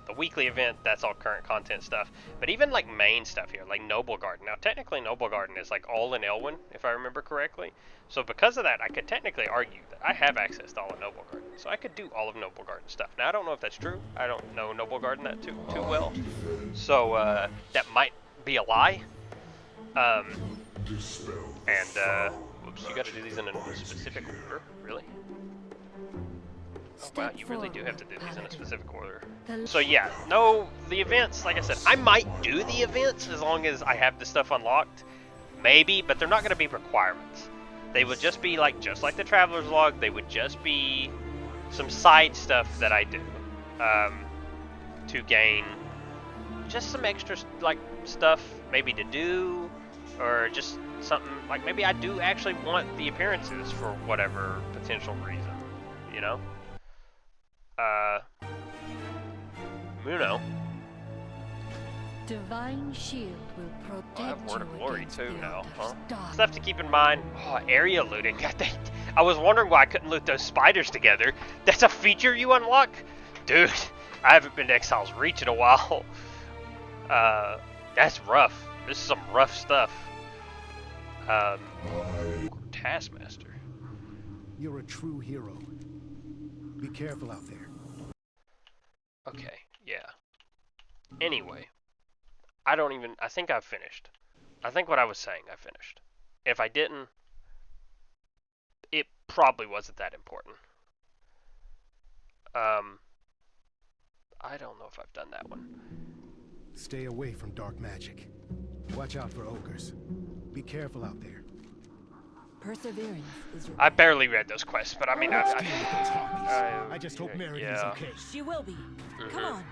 the weekly event, that's all current content stuff. But even like main stuff here, like Noble Garden. Now technically Noble Garden is like all in Elwyn, if I remember correctly. So because of that, I could technically argue that I have access to all of Noble Garden. So I could do all of Noble Garden stuff. Now I don't know if that's true. I don't know Noble Garden that too well. So that might be a lie. Whoops, you gotta do these in a specific order, really? Oh, wow, you really do have to do these in a specific order. So yeah, no, the events, like I said, I might do the events as long as I have the stuff unlocked. Maybe, but they're not going to be requirements. They would just be like, just like the Traveler's Log, they would just be some side stuff that I do to gain just some extra like stuff maybe to do, or just something like maybe I do actually want the appearances for whatever potential reason, you know? Muno. Divine shield will protect I have Word of you Glory against too the now, Elder's huh? dark. Stuff to keep in mind. Oh, area looting. I was wondering why I couldn't loot those spiders together. That's a feature you unlock? Dude, I haven't been to Exile's Reach in a while. That's rough. This is some rough stuff. Taskmaster. You're a true hero. Be careful out there. Okay, yeah. Anyway, I think I've finished. I think what I was saying, I finished. If I didn't, it probably wasn't that important. I don't know if I've done that one. Stay away from dark magic. Watch out for ogres. Be careful out there. Perseverance is your I barely read those quests, but I mean, I just hope Meredith is yeah. okay. She will be. Come on.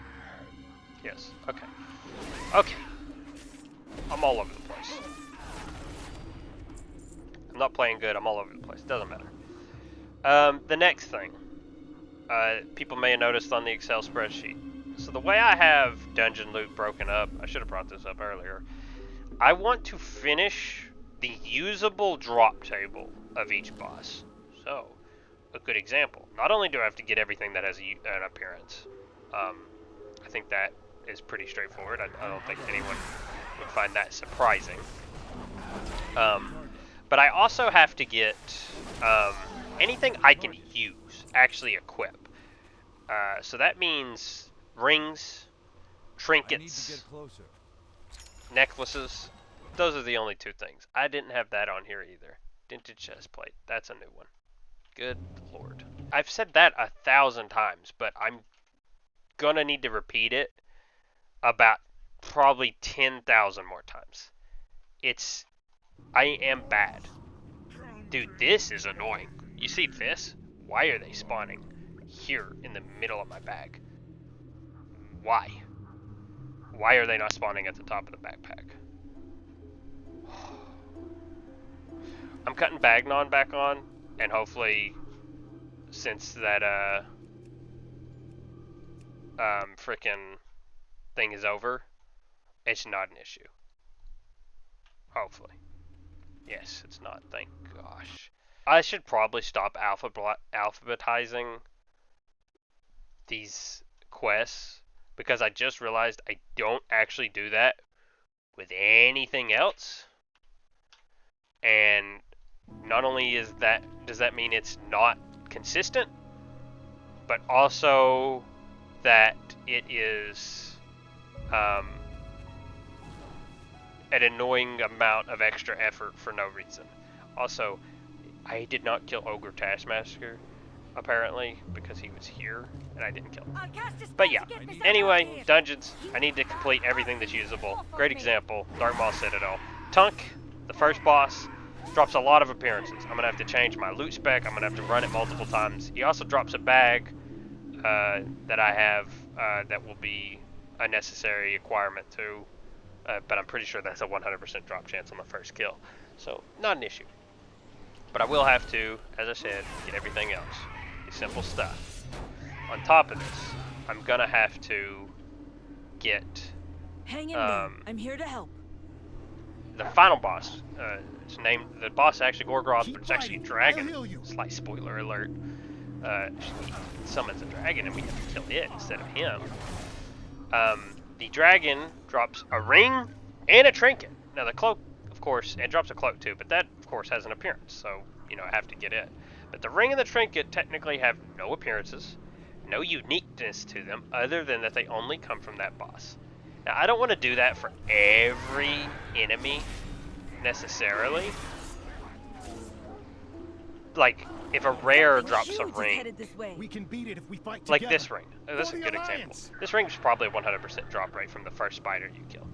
Yes. Okay. Okay. I'm all over the place. I'm not playing good. I'm all over the place. Doesn't matter. The next thing. People may have noticed on the Excel spreadsheet. So the way I have dungeon loot broken up, I should have brought this up earlier. I want to finish the usable drop table of each boss. So, a good example. Not only do I have to get everything that has an appearance, I think that is pretty straightforward. I don't think anyone would find that surprising. But I also have to get anything I can use, actually equip. So that means rings, trinkets, necklaces. Those are the only two things. I didn't have that on here either. Dented chest plate. That's a new one. Good lord. I've said that 1,000 times, but I'm gonna need to repeat it about probably 10,000 more times. I am bad. Dude, this is annoying. You see this? Why are they spawning here in the middle of my bag? Why? Why are they not spawning at the top of the backpack? I'm cutting Bagnon back on, and hopefully, since that frickin' thing is over, it's not an issue. Hopefully. Yes, it's not. Thank gosh. I should probably stop alphabetizing these quests, because I just realized I don't actually do that with anything else. And not only does that mean it's not consistent, but also that it is an annoying amount of extra effort for no reason. Also, I did not kill Ogre Taskmaster, apparently, because he was here, and I didn't kill him. But yeah, anyway, dungeons, I need to complete everything that's usable. Great example, Dark Maw Citadel. Tunk, the first boss, drops a lot of appearances. I'm going to have to change my loot spec, I'm going to have to run it multiple times. He also drops a bag that I have that will be a necessary acquirement too. But I'm pretty sure that's a 100% drop chance on the first kill. So, not an issue. But I will have to, as I said, get everything else. The simple stuff. On top of this, I'm gonna have to get Hang in there. I'm here to help. the final boss. It's named, the boss is actually Gorgoroth, but it's actually a dragon. Slight spoiler alert. She summons a dragon and we have to kill it instead of him. The dragon drops a ring and a trinket. Now the cloak, of course, and drops a cloak too, but that, of course, has an appearance, so, you know, I have to get it. But the ring and the trinket technically have no appearances, no uniqueness to them, other than that they only come from that boss. Now, I don't want to do that for every enemy, necessarily. Like, if a rare drops a ring, We can beat it if we fight like this ring. That's a good example. This ring is probably a 100% drop rate from the first spider you kill.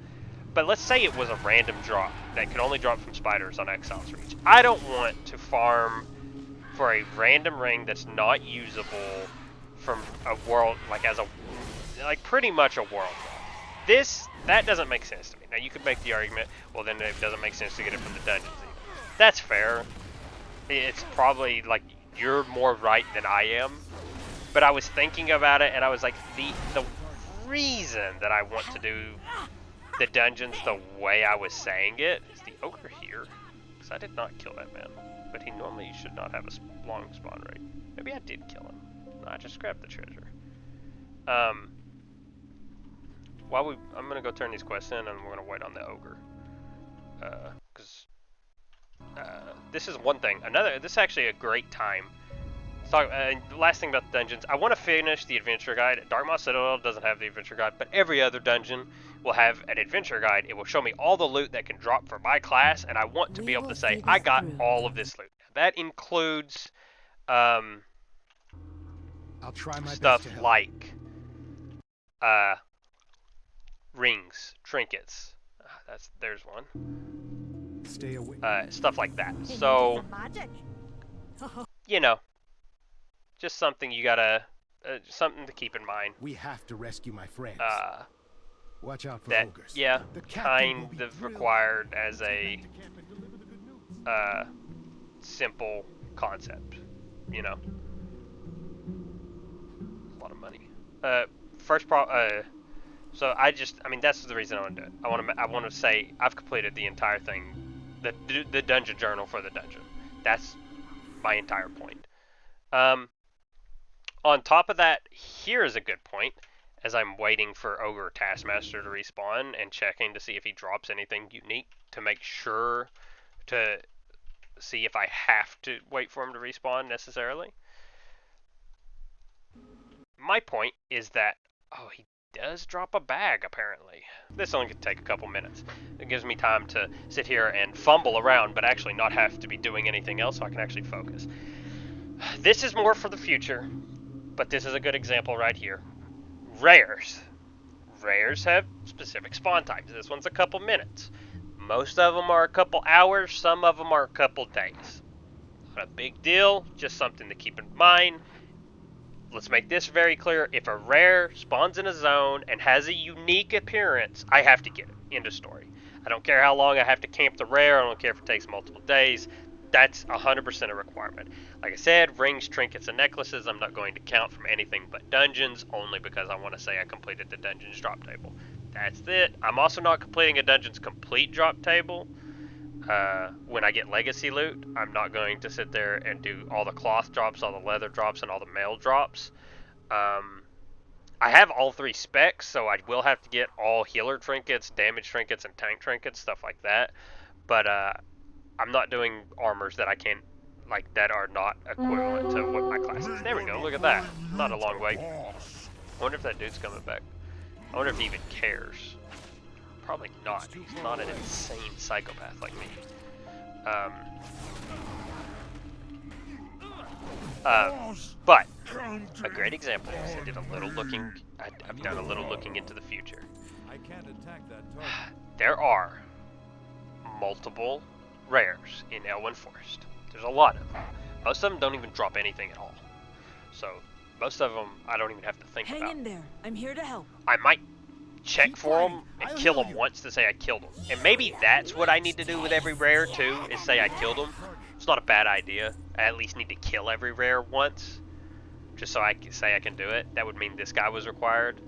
But let's say it was a random drop that could only drop from spiders on Exile's Reach. I don't want to farm for a random ring that's not usable from a world, like as a, like pretty much a world. That doesn't make sense to me. Now you could make the argument, well then it doesn't make sense to get it from the dungeons either. That's fair. It's probably like you're more right than I am. But I was thinking about it and I was like, the reason that I want to do the dungeons the way I was saying it is the ogre here. Because I did not kill that man. But he normally should not have a long spawn rate. Maybe I did kill him. No, I just grabbed the treasure. I'm gonna go turn these quests in and we're gonna wait on the ogre. Because this is one thing. This is actually a great time. So, the last thing about the dungeons, I want to finish the adventure guide. Darkmaw Citadel doesn't have the adventure guide, but every other dungeon will have an adventure guide. It will show me all the loot that can drop for my class, and I want to be able to say, I got all of this loot. That includes I'll try my stuff best to help. like rings, trinkets. There's one. Stay away. Stuff like that. So, you know, just something you gotta, something to keep in mind. We have to rescue my friends. Watch out for That, ogres. yeah, The captain will kind be of thrilled required as to a get back to camp and deliver the good news. simple concept, you know. A lot of money. So I mean, that's the reason I want to do it. I want to say I've completed the entire thing, the dungeon journal for the dungeon. That's my entire point. On top of that, here is a good point. As I'm waiting for Ogre Taskmaster to respawn and checking to see if he drops anything unique to make sure to see if I have to wait for him to respawn necessarily. My point is that, oh, he does drop a bag apparently. This only could take a couple minutes. It gives me time to sit here and fumble around but actually not have to be doing anything else so I can actually focus. This is more for the future, but this is a good example right here. Rares. Rares have specific spawn times. This one's a couple minutes. Most of them are a couple hours, some of them are a couple days. Not a big deal, just something to keep in mind. Let's make this very clear. If a rare spawns in a zone and has a unique appearance, I have to get it. End of story. I don't care how long I have to camp the rare. I don't care if it takes multiple days. That's 100% a requirement. Like I said, rings, trinkets, and necklaces I'm not going to count from anything but dungeons, only because I want to say I completed the dungeons drop table. That's it. I'm also not completing a dungeons complete drop table. When I get legacy loot, I'm not going to sit there and do all the cloth drops, all the leather drops, and all the mail drops. I have all three specs, so I will have to get all healer trinkets, damage trinkets, and tank trinkets, stuff like that. But I'm not doing armors that I can't, like, that are not equivalent to what my class is. There we go, look at that. Not a long wait. I wonder if that dude's coming back. I wonder if he even cares. Probably not. He's not an insane psychopath like me. But a great example is I did a little looking. I've done a little looking into the future. I can't attack that target. There are multiple rares in Elwyn Forest. There's a lot of them. Most of them don't even drop anything at all. So most of them I don't even have to think about. Hang in there. I'm here to help. I might check for them and kill them once to say I killed them. And maybe that's what I need to do with every rare too, is say I killed them. It's not a bad idea. I at least need to kill every rare once, just so I can say I can do it. That would mean this guy was required.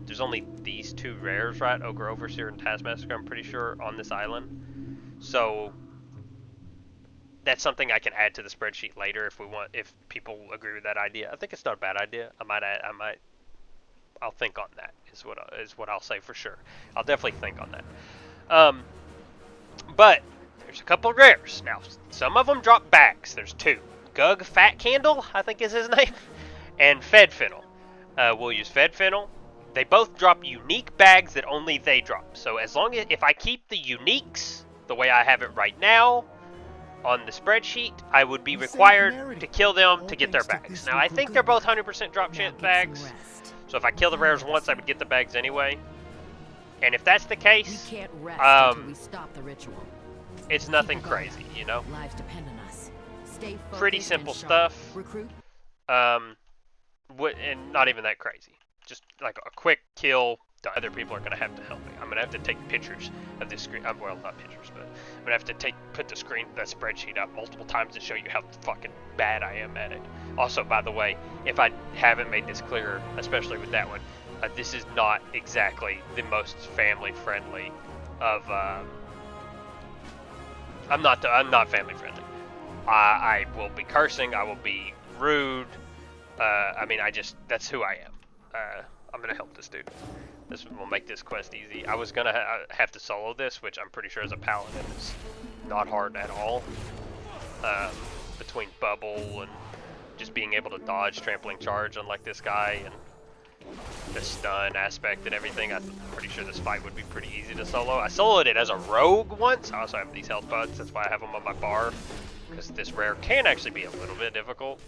There's only these two rares, right? Ogre Overseer and Taskmaster, I'm pretty sure, on this island. So that's something I can add to the spreadsheet later if we want, if people agree with that idea. I think it's not a bad idea. I'll think on that, is what I'll say for sure. I'll definitely think on that. But there's a couple of rares. Now, some of them drop bags. There's two. Gug Fat Candle, I think is his name, and Fed Fennel. We'll use Fed Fennel. They both drop unique bags that only they drop. So as long as, if I keep the uniques the way I have it right now on the spreadsheet, I would be required to kill them to get their bags. Now, I think they're both 100% drop chance bags. So if I kill the rares once, I would get the bags anyway. And if that's the case, We can't rest until we stop the ritual. it's nothing crazy, you know? Lives depend on us. Stay pretty focused simple and sharp. stuff. Recruit. And not even that crazy. Just like a quick kill. Other people are gonna have to help me. I'm gonna have to take pictures of this screen. Well, not pictures, but I'm gonna have to put the spreadsheet up multiple times to show you how fucking bad I am at it. Also, by the way, if I haven't made this clearer, especially with that one, this is not exactly the most family friendly of. I'm not family friendly. I will be cursing. I will be rude. I mean, that's who I am. I'm gonna help this dude. This will make this quest easy. I was gonna have to solo this, which I'm pretty sure as a paladin is not hard at all. Between bubble and just being able to dodge trampling charge, unlike this guy, and the stun aspect and everything, I'm pretty sure this fight would be pretty easy to solo. I soloed it as a rogue once. I also have these health buds. That's why I have them on my bar, because this rare can actually be a little bit difficult.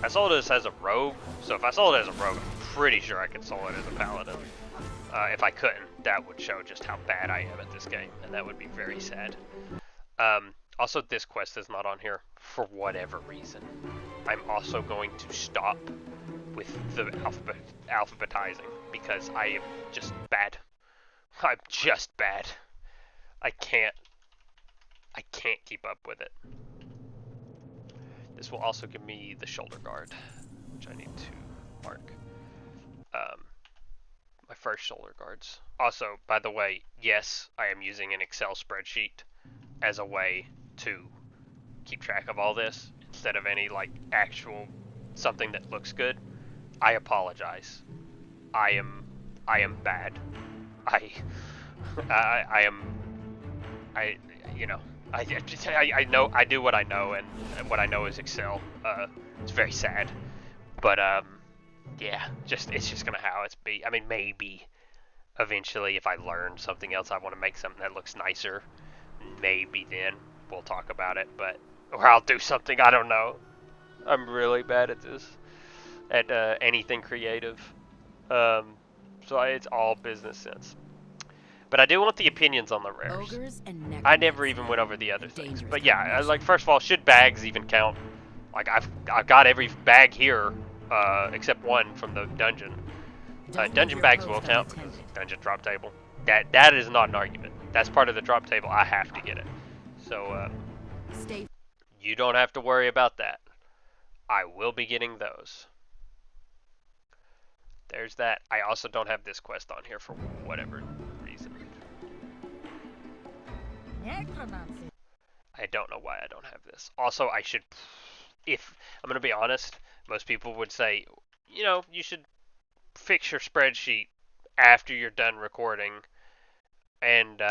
I soloed this as a rogue, so if I soloed it as a rogue, I'm pretty sure I could solo it as a paladin. If I couldn't, that would show just how bad I am at this game, and that would be very sad. Also, this quest is not on here for whatever reason. I'm also going to stop with the alphabetizing because I am just bad. I'm just bad. I can't keep up with it. This will also give me the shoulder guard, which I need to mark. My first shoulder guards. Also, by the way, yes, I am using an Excel spreadsheet as a way to keep track of all this instead of any like actual something that looks good. I apologize. I am bad. I know I do what I know, and what I know is Excel. It's very sad, but yeah, it's just gonna how it's be. I mean, maybe eventually if I learn something else, I want to make something that looks nicer. Maybe then we'll talk about it, or I'll do something. I don't know. I'm really bad at this, at anything creative. So it's all business sense. But I do want the opinions on the rares. I never even went over the other things. But yeah, like first of all, should bags even count? Like I've got every bag here, except one from the dungeon. Dungeon bags will count because dungeon drop table. That is not an argument. That's part of the drop table. I have to get it. So you don't have to worry about that. I will be getting those. There's that. I also don't have this quest on here for whatever reason. I don't know why I don't have this. Also, I should, if I'm going to be honest, most people would say, you know, you should fix your spreadsheet after you're done recording. And,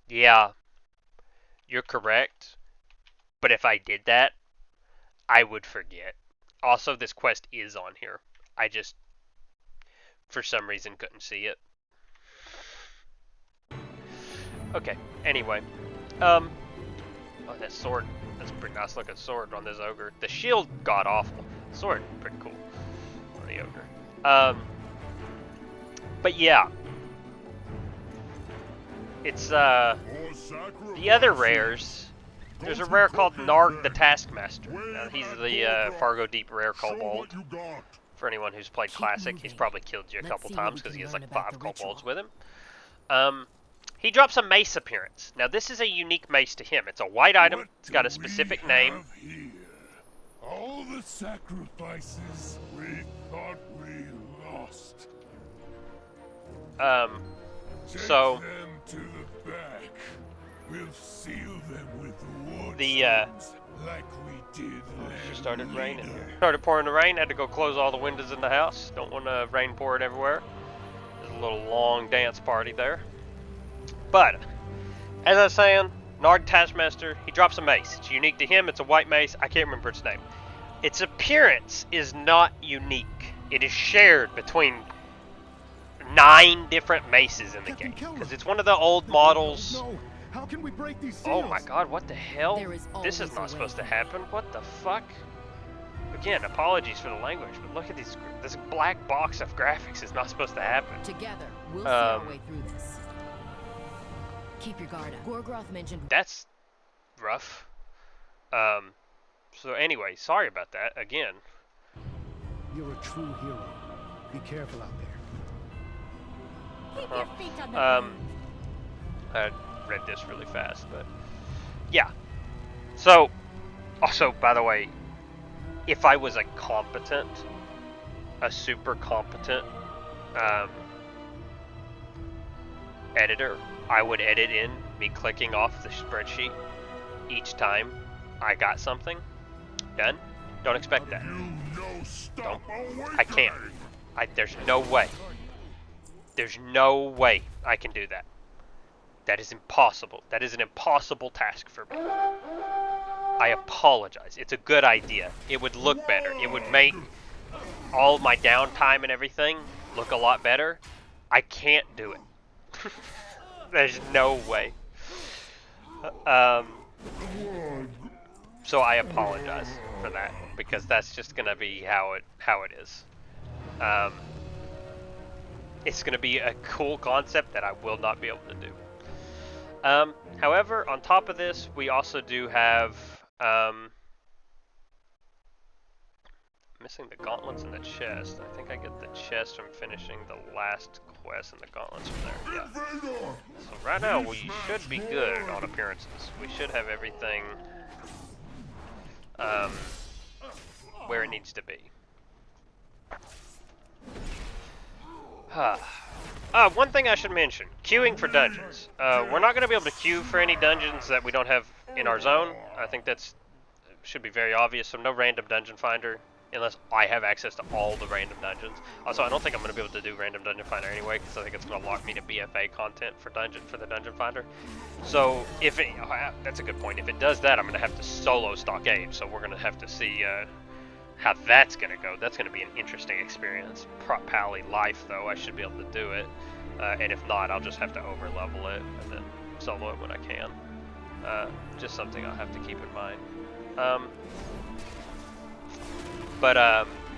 yeah, you're correct. But if I did that, I would forget. Also, this quest is on here. I just, for some reason, couldn't see it. Okay, anyway. Oh, that sword. That's a pretty nice looking sword on this ogre. The shield, god awful. Sword, pretty cool on the ogre. But yeah. It's, the other rares. There's a rare called Narg the Taskmaster. He's the Fargo Deep rare kobold. For anyone who's played Classic, he's probably killed you a couple times because he has like 5 kobolds with him. He drops a mace appearance. Now this is a unique mace to him. It's a white item. It's got a specific name. All the sacrifices we thought we lost. So Take them to the back. We'll seal them with wood like we did just started raining here. Started pouring the rain. Had to go close all the windows in the house. Don't want rain pouring everywhere. There's a little long dance party there. But as I was saying, Narg Taskmaster, he drops a mace. It's unique to him. It's a white mace. I can't remember its name. Its appearance is not unique. It is shared between 9 different maces in the game because it's one of the old models. No. How can we break these seals? Oh my god, what the hell? This is not supposed to happen. What the fuck? Again, apologies for the language, but look at these. This black box of graphics is not supposed to happen. Together, we'll see our way through this. Keep your guard up. Gorgroth mentioned. That's rough. So anyway, sorry about that again. You're a true hero. Be careful out there. Keep your feet on the I read this really fast, but yeah. So, also, by the way, if I was a super competent editor, I would edit in me clicking off the spreadsheet each time I got something done. Don't expect that. Don't. I can't. There's no way. There's no way I can do that. That is impossible. That is an impossible task for me. I apologize. It's a good idea. It would look better. It would make all my downtime and everything look a lot better. I can't do it. There's no way. So I apologize for that, because that's just gonna be how it is. It's gonna be a cool concept that I will not be able to do. However, on top of this, we also do have missing the gauntlets and the chest. I think I get the chest from finishing the last quest and the gauntlets from there. Yeah. So right now we should be good on appearances. We should have everything where it needs to be. One thing I should mention, queuing for dungeons. We're not going to be able to queue for any dungeons that we don't have in our zone. I think that's should be very obvious, so no random dungeon finder unless I have access to all the random dungeons. Also, I don't think I'm going to be able to do random dungeon finder anyway, because I think it's going to lock me to BFA content for the dungeon finder. So if it, that's a good point. If it does that, I'm going to have to solo stockade. So we're going to have to see how that's going to go. That's going to be an interesting experience. Pally life though, I should be able to do it. And if not, I'll just have to over level it and then solo it when I can. Just something I'll have to keep in mind.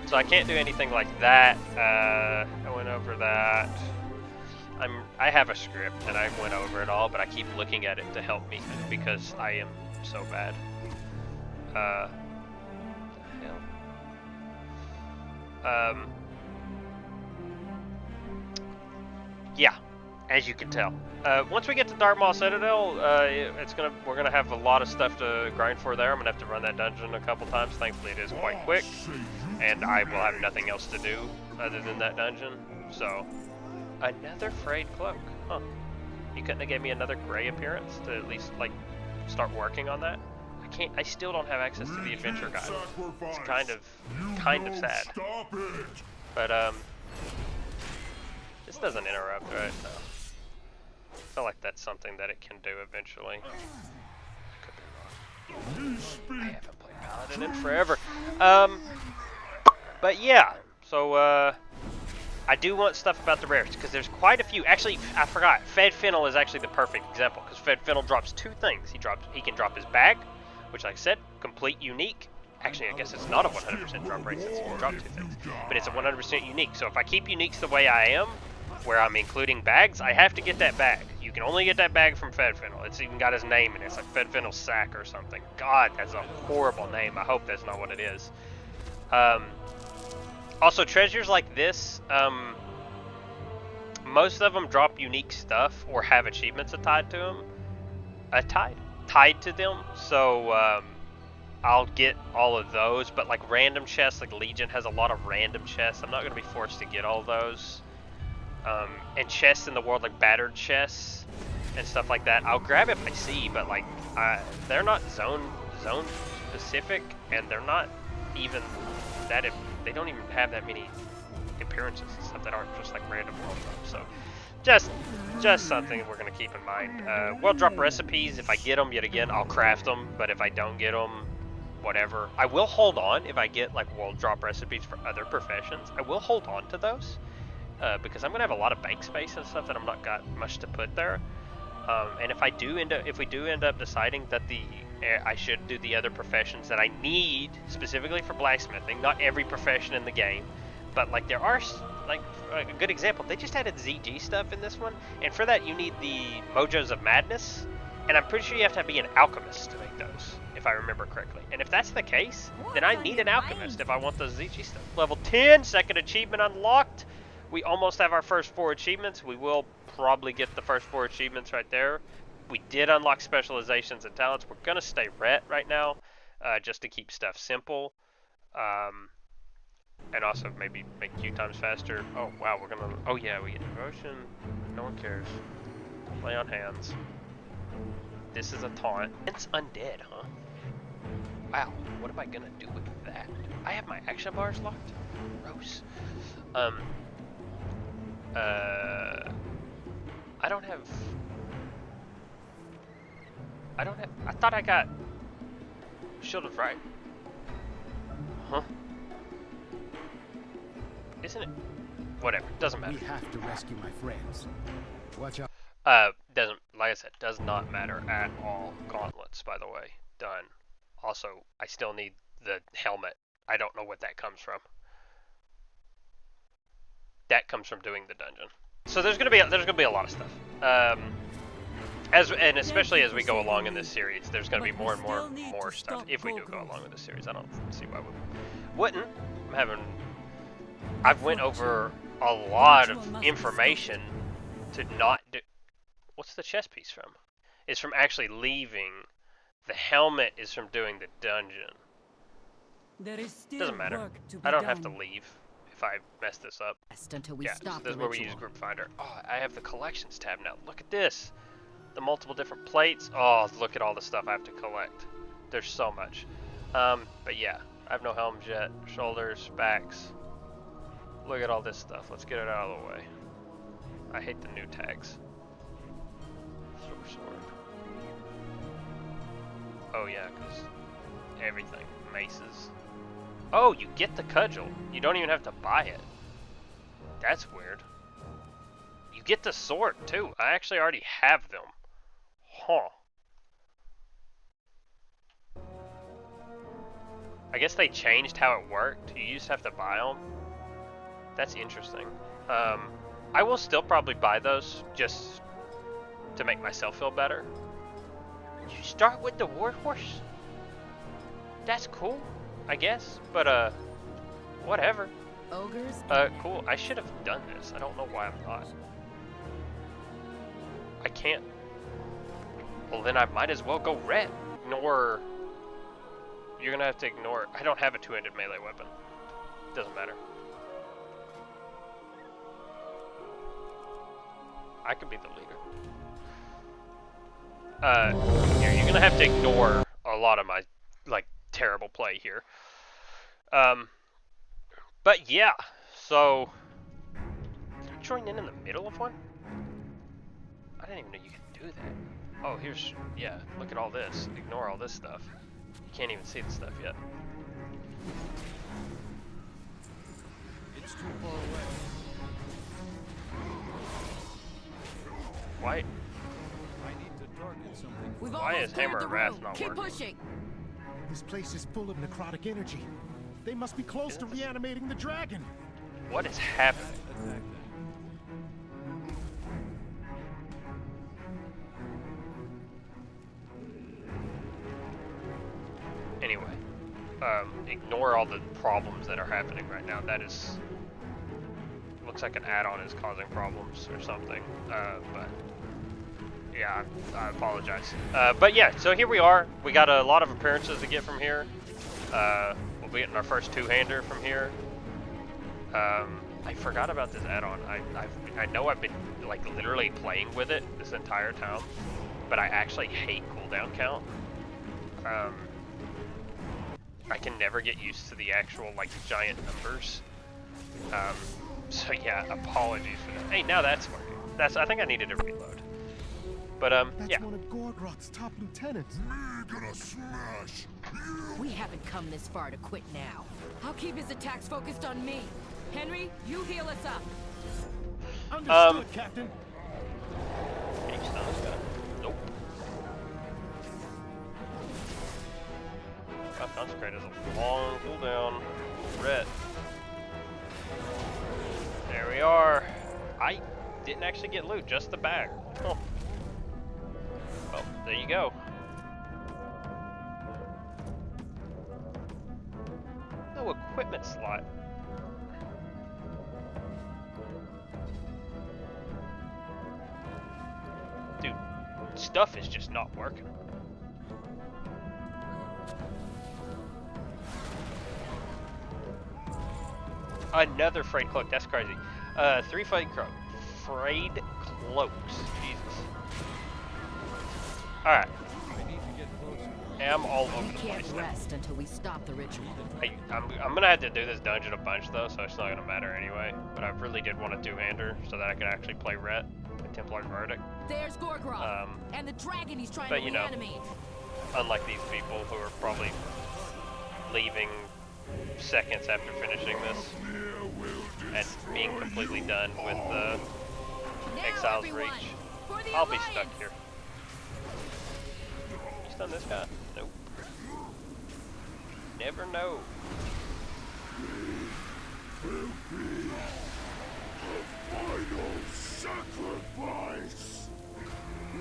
So I can't do anything like that. I went over that. I have a script and I went over it all, but I keep looking at it to help me because I am so bad. The hell. Yeah, as you can tell. Once we get to Dartmaw Citadel, we're gonna have a lot of stuff to grind for there. I'm gonna have to run that dungeon a couple times. Thankfully, it is quite quick, and I will have nothing else to do other than that dungeon. So, another frayed cloak. Huh? You couldn't have gave me another gray appearance to at least like start working on that. I still don't have access to the adventure guide. It's kind of sad. But this doesn't interrupt, right? No. I feel like that's something that it can do eventually. Could be wrong. I haven't played Paladin in forever. But yeah, so I do want stuff about the rares because there's quite a few. Actually, I forgot. Fed Fennel is actually the perfect example because Fed Fennel drops two things. He can drop his bag, which, like I said, complete unique. Actually, I guess it's not a 100% drop rate since you can drop two things, but it's a 100% unique. So if I keep uniques the way I am, where I'm including bags, I have to get that bag. You can only get that bag from Fed Fennel. It's even got his name in it. It's like Fed Fennel Sack or something. God, that's a horrible name. I hope that's not what it is. Also, treasures like this, most of them drop unique stuff or have achievements tied to them. Tied to them. So I'll get all of those. But like random chests, like Legion has a lot of random chests. I'm not going to be forced to get all those. And chests in the world, like battered chests and stuff like that, I'll grab if I see, but like they're not zone specific, and they're not even that. They don't even have that many appearances and stuff that aren't just like random world drops. So just something we're gonna keep in mind. World drop recipes, if I get them, yet again, I'll craft them. But if I don't get them, whatever. I will hold on if I get like world drop recipes for other professions. I will hold on to those. Because I'm gonna have a lot of bank space and stuff that I'm not got much to put there, and if we do end up deciding that I should do the other professions that I need specifically for blacksmithing, not every profession in the game, but like there are like a good example. They just added ZG stuff in this one, and for that you need the Mojos of Madness, And I'm pretty sure you have to be an alchemist to make those, if I remember correctly. And if that's the case, then I need an alchemist if I want the ZG stuff. Level 10, second achievement unlocked. We almost have our first 4 achievements. We will probably get the first 4 achievements right there. We did unlock specializations and talents. We're going to stay ret right now, just to keep stuff simple. And also maybe make queue times faster. Oh, wow, we're going to... Oh, yeah, we get devotion. No one cares. Play on hands. This is a taunt. It's undead, huh? Wow, what am I gonna do with that? I have my action bars locked? Gross. I don't have... I thought I got... Shield of Fright. Huh? Isn't it? Whatever, doesn't matter. We have to rescue my friends. Watch out. Doesn't, like I said, does not matter at all. Gauntlets, by the way, done. Also, I still need the helmet. I don't know what that comes from. That comes from doing the dungeon. So there's gonna be a lot of stuff. And especially as we go along in this series, there's gonna be more and more stuff. If we do go along with this series, I don't see why we wouldn't. I've went over a lot of information to not do. What's the chest piece from? It's from actually leaving. The helmet is from doing the dungeon. Doesn't matter. I don't have to leave if I mess this up. Until we Yeah, stop this is the where we ritual. use Group Finder. Oh, I have the collections tab now. Look at this. The multiple different plates. Oh, look at all the stuff I have to collect. There's so much. But yeah, I have no helms yet. Shoulders, backs. Look at all this stuff. Let's get it out of the way. I hate the new tags. Sword. Oh yeah, because everything. Maces. Oh, you get the cudgel. You don't even have to buy it. That's weird. You get the sword too. I actually already have them. Huh. I guess they changed how it worked. You used to have to buy them. That's interesting. I will still probably buy those just to make myself feel better. You start with the warhorse? That's cool, I guess. But whatever. Ogres. Cool. I should have done this. I don't know why I'm not. I can't. Well, then I might as well go red. Ignore. You're gonna have to ignore. I don't have a two-handed melee weapon. Doesn't matter. I could be the leader. You're gonna have to ignore a lot of my like terrible play here. But yeah, so did I join in the middle of one? I didn't even know you could do that. Oh, here's yeah. Look at all this. Ignore all this stuff. You can't even see the stuff yet. It's too far away. Why? I need to target something. We've Why almost is Hammer cleared the of Wrath room. not Keep working? pushing. This place is full of necrotic energy. They must be close to reanimating the dragon. What is happening? Attack them. Anyway, ignore all the problems that are happening right now. That is, looks like an add-on is causing problems or something. But yeah, I apologize. But yeah, so here we are. We got a lot of appearances to get from here. We'll be getting our first two-hander from here. I forgot about this add-on. I know I've been like literally playing with it this entire time, but I actually hate cooldown count. I can never get used to the actual like giant numbers. So yeah, apologies for that. Hey, now that's working. I think I needed to reload. But That's yeah. one of Gorgrot's top lieutenants. Me gonna smash you. We haven't come this far to quit now. I'll keep his attacks focused on me. Henry, you heal us up. Understood, Captain. Can you stun this guy? Nope. God, Consecrate is a long cooldown. Red. There we are. I didn't actually get loot, just the bag. Oh. Oh. there you go. No equipment slot. Dude, stuff is just not working. Another frayed cloak, that's crazy. 3 frayed cloaks. Frayed cloaks. Jesus. Alright. I'm all over the We can't place now. rest until we stop the ritual. I'm gonna have to do this dungeon a bunch though, so it's not gonna matter anyway. But I really did want to two-hander so that I could actually play Rhett with Templar's Verdict. There's Gorgroth, and the dragon he's trying to you know, reanimate. Unlike these people who are probably leaving seconds after finishing this and being completely done with Exile's everyone, Reach. for the I'll be Alliance! stuck here. You stun this guy? Nope. Never know. Final sacrifice.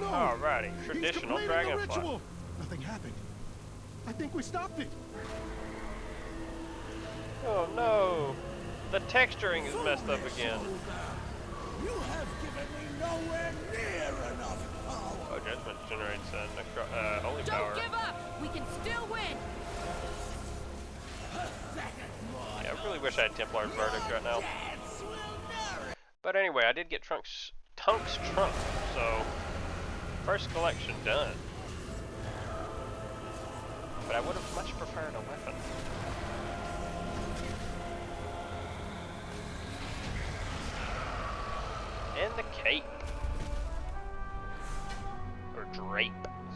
No! Alrighty, He's traditional completing the dragonfly. ritual. Nothing happened. I think we stopped it. Oh no! The texturing is messed up again. You have given me nowhere near enough power. Oh, Judgment generates holy Don't power. give up! We can still win! Yeah, I really wish I had Templar's Verdict right now. But anyway, I did get Tunk's trunk, so first collection done. But I would have much preferred a weapon. And the cape. Or drape,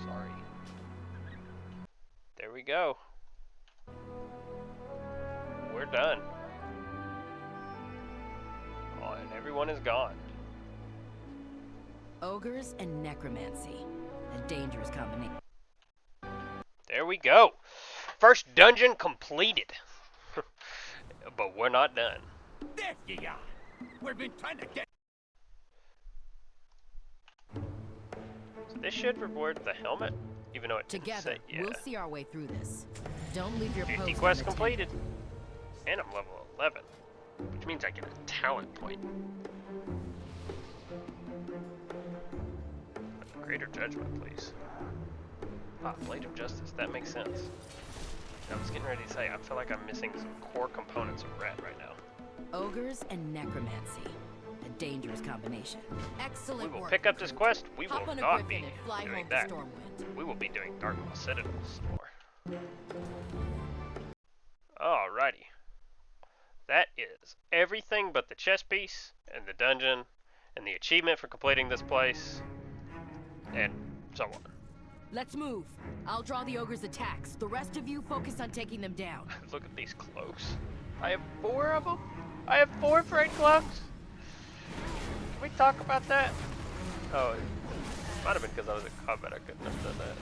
sorry. There we go. We're done. Oh, and everyone is gone. Ogres and necromancy. A dangerous combination. There we go. First dungeon completed. But we're not done. There you are. We've been trying to get. So this should reward the helmet, even though it didn't Together, say, yeah. we'll see our way through this. Don't leave your 50 post quests unattended. completed. And I'm level 11, which means I get a talent point. Greater judgment, please. Ah, Blade of Justice, that makes sense. I was getting ready to say, I feel like I'm missing some core components of Red right now. Ogres and necromancy. A dangerous combination. Excellent We will work, pick up this recruit. quest. We will Hop on a not be griffin and fly doing home that. to Stormwind. We will be doing Darkmaw Citadel's more. Alrighty. That is everything but the chest piece, and the dungeon, and the achievement for completing this place, and so on. Let's move. I'll draw the ogre's attacks. The rest of you focus on taking them down. Look at these cloaks. I have 4 of them? I have 4 frayed cloaks? Can we talk about that? Oh, it might have been because I was in combat. I couldn't have done that.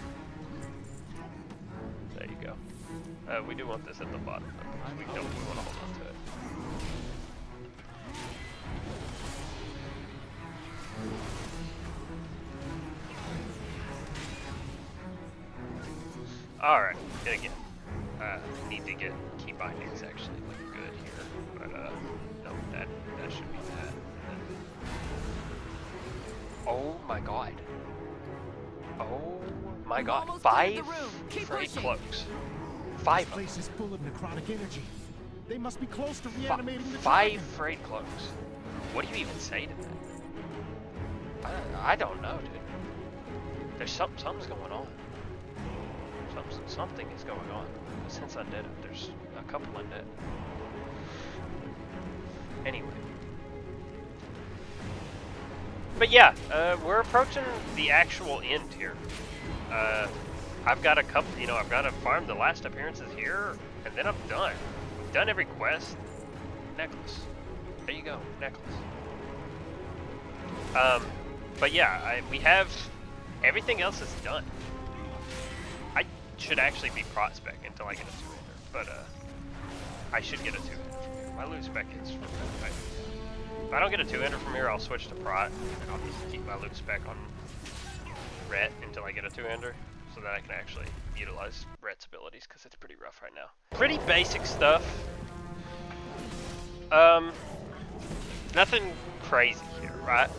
There you go. We do want this at the bottom. We don't. We want to hold on to it. Alright, and again, need to get key bindings actually look good here, but no, that should be that. Oh my god. Oh my god, Almost 5 cleared the room. Keep frayed pushing. cloaks. This 5 place is full of necrotic energy. They must be close to reanimating the 5 dragon. frayed cloaks. What do you even say to that? I don't know, dude. There's something's going on. Something is going on. Since Undead, there's a couple Undead. Anyway. But yeah, we're approaching the actual end here. I've got a couple, I've got to farm the last appearances here, and then I'm done. We've done every quest. Necklace. There you go, necklace. But yeah, we have, everything else is done. I should actually be prot spec until I get a 2-hander, but I should get a 2-hander from here. My loot spec is from right. If I don't get a 2-hander from here, I'll switch to prot, and I'll just keep my loot spec on Ret until until I get a two-hander, so that I can actually utilize Rhett's abilities, because it's pretty rough right now. Pretty basic stuff. Nothing crazy here, right?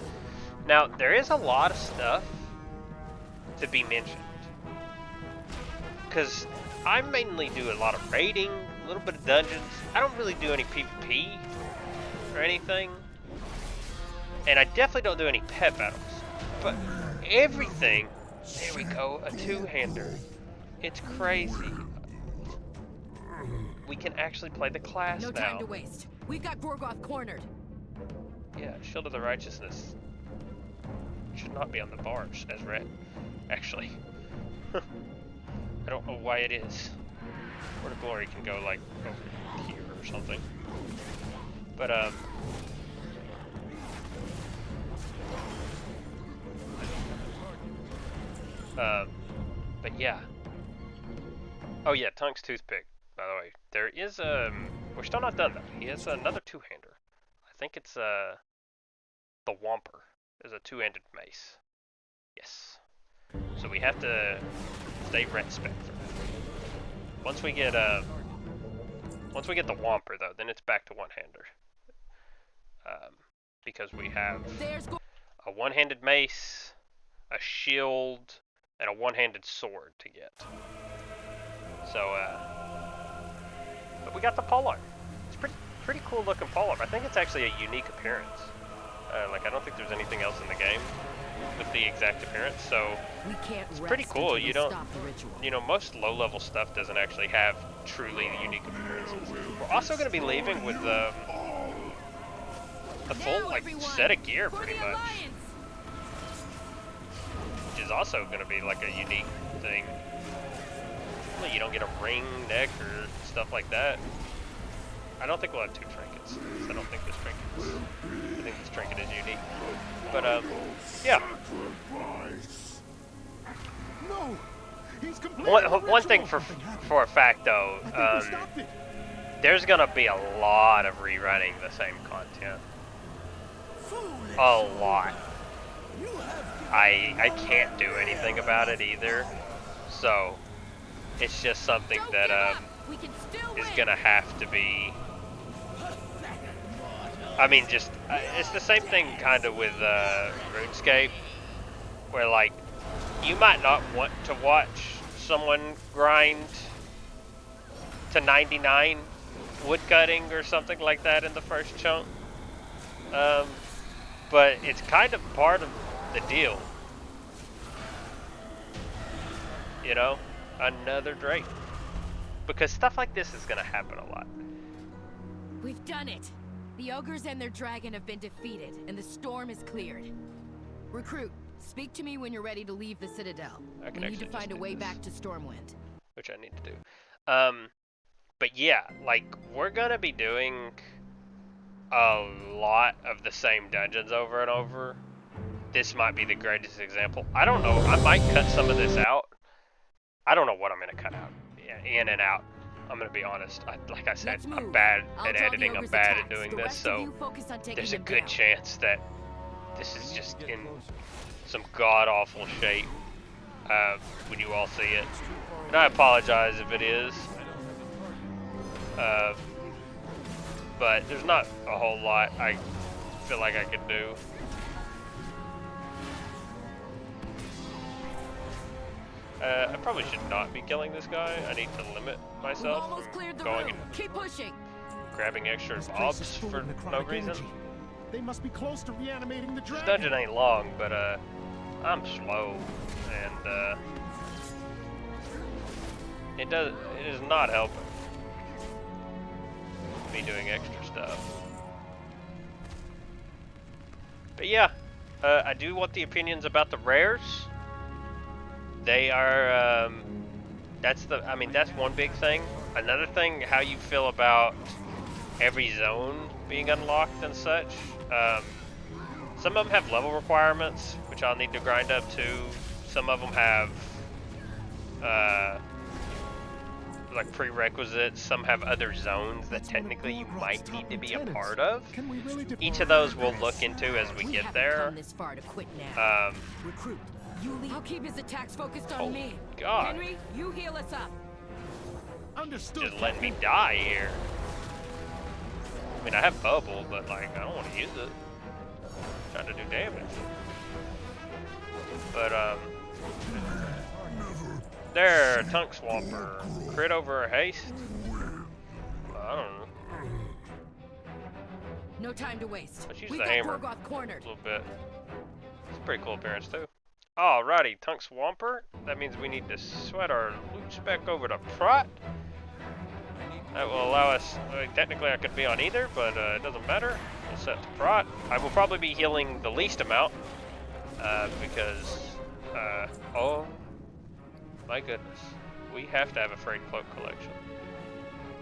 Now, there is a lot of stuff to be mentioned, because I mainly do a lot of raiding, a little bit of dungeons. I don't really do any PvP or anything, and I definitely don't do any pet battles. But everything, there we go, a two-hander. It's crazy. We can actually play the class now. No time to waste. We've got Gorgoth cornered. Yeah, Shield of the Righteousness should not be on the bars as red, actually. I don't know why it is. Word of Glory can go like over here or something. But but yeah. Oh yeah, Tunk's Toothpick, by the way. There is we're still not done though. He has another two-hander. I think it's the Whomper is a two-handed mace. Yes. So we have to stay ret spec for that. Once we get the Whomper though, then it's back to one-hander. Because we have a one-handed mace, a shield, and a one-handed sword to get. So but we got the polearm. It's pretty cool looking polearm. I think it's actually a unique appearance. Like I don't think there's anything else in the game with the exact appearance, so it's pretty cool. You don't, you know, most low-level stuff doesn't actually have truly unique appearances. We're also going to be leaving with a full like set of gear, pretty much, which is also going to be like a unique thing. Well, you don't get a ring, neck, or stuff like that. I don't think we'll have two trinkets. I don't think this trinket is. I think this trinket is unique. But yeah. No, he's One thing for a fact though, there's gonna be a lot of rerunning the same content. A lot. I can't do anything about it either. So it's just something that is gonna have to be. I mean, just it's the same thing kind of with RuneScape, where like you might not want to watch someone grind to 99 woodcutting or something like that in the first chunk, but it's kind of part of the deal, you know. Another Drake, because stuff like this is gonna happen a lot. We've done it. The ogres and their dragon have been defeated, and the storm is cleared. Recruit, speak to me when you're ready to leave the Citadel. We need to find a way back to Stormwind. Which I need to do. But yeah, like, we're gonna be doing a lot of the same dungeons over and over. This might be the greatest example. I don't know, I might cut some of this out. I don't know what I'm gonna cut out, in and out. I'm gonna be honest. Like I said, I'm bad at editing. I'm bad at doing this. So there's a good chance that this is just in some god awful shape when you all see it. And I apologize if it is. But there's not a whole lot I feel like I could do. I probably should not be killing this guy. I need to limit myself from going and keep pushing. grabbing extra mobs for no reason. They must be close to reanimating the dragon. This dungeon ain't long, but I'm slow, and it is not helping me doing extra stuff. But yeah, I do want the opinions about the rares. They are, that's one big thing. Another thing, how you feel about every zone being unlocked and such. Some of them have level requirements, which I'll need to grind up to. Some of them have, like prerequisites. Some have other zones that technically you might need to be a part of. Each of those we'll look into as we get there. you leave. I'll keep his attacks focused on Oh me. God. Henry, you heal us up. Understood. Just letting me die here. I mean, I have bubble, but like, I don't want to use it. I'm trying to do damage. But there, Tunk Swamper. Crit over a haste. I don't know. No time to waste. Let's use We've the got hammer Gorgoth cornered. a little bit. It's a pretty cool appearance too. Alrighty, Tunk Swamper. That means we need to sweat our loot back over to Prot. That will allow us, technically I could be on either, but it doesn't matter. We'll set to Prot. I will probably be healing the least amount, because, oh my goodness. We have to have a Frayed Cloak collection.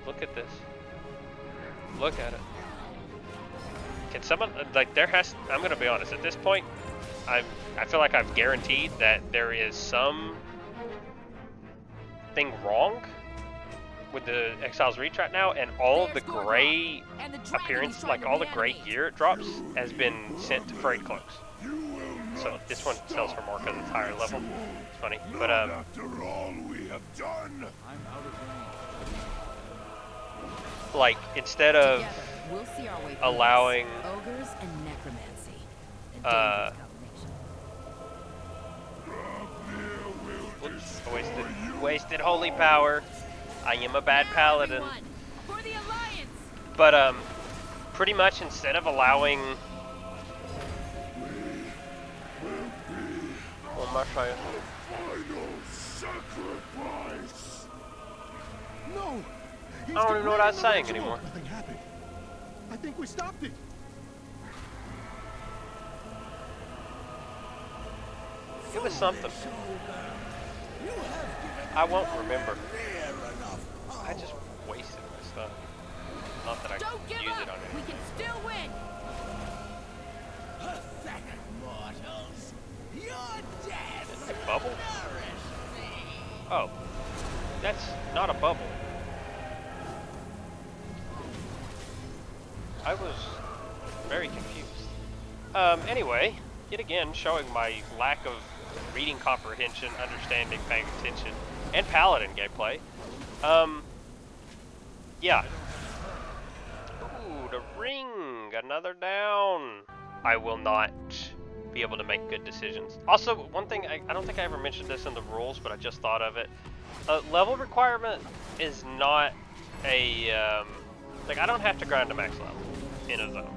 Look at this. Look at it. Can someone, like, I'm gonna be honest, at this point, I feel like I've guaranteed that there is some thing wrong with the Exile's Reach right now, and all of the gray appearance, like all the gray gear it drops, has been sent to Frayed Cloaks. So this one sells for more because it's higher level. It's funny, but After all we have done, like instead of Together, we'll see our way allowing ogres and necromancy. A dangerous combination. whoops, wasted holy power. I am a bad paladin. For the Alliance. But pretty much instead of allowing final sacrifice. No. I don't even know what I was saying anymore. Nothing happened. I think we stopped it. Give us something. I won't remember. I just wasted my stuff. Not that I Don't give use up. it on We it. can still win. Pathetic mortals. You're dead. Is that a bubble? Oh, that's not a bubble. I was very confused. Anyway, yet again, showing my lack of reading comprehension, understanding, paying attention, and paladin gameplay. Yeah. Ooh, the ring, another down. I will not be able to make good decisions. Also, one thing, I don't think I ever mentioned this in the rules, but I just thought of it. Level requirement is not a, like I don't have to grind to max level in a zone.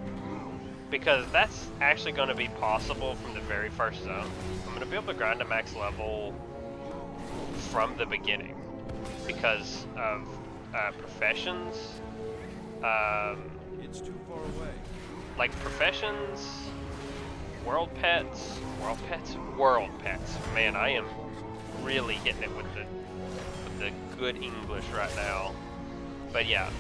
Because that's actually going to be possible from the very first zone. I'm going to be able to grind to max level from the beginning. Because of Professions. It's too far away. Like Professions, World Pets. Man, I am really hitting it with the good English right now. But yeah,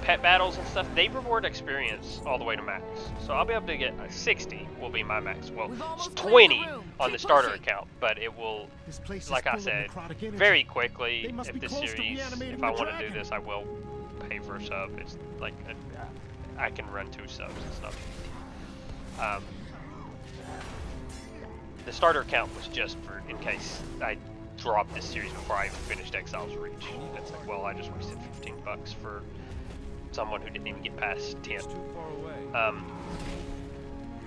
pet battles and stuff, they reward experience all the way to max. So I'll be able to get 60 will be my max. Well, it's 20 on the starter account, but it will, like I said, very quickly, if this series, if I want to do this, I will pay for a sub. It's like, I can run 2 subs and stuff. The starter account was just for, in case I dropped this series before I finished Exile's Reach. It's like, well, I just wasted $15 for someone who didn't even get past 10. It's too far away.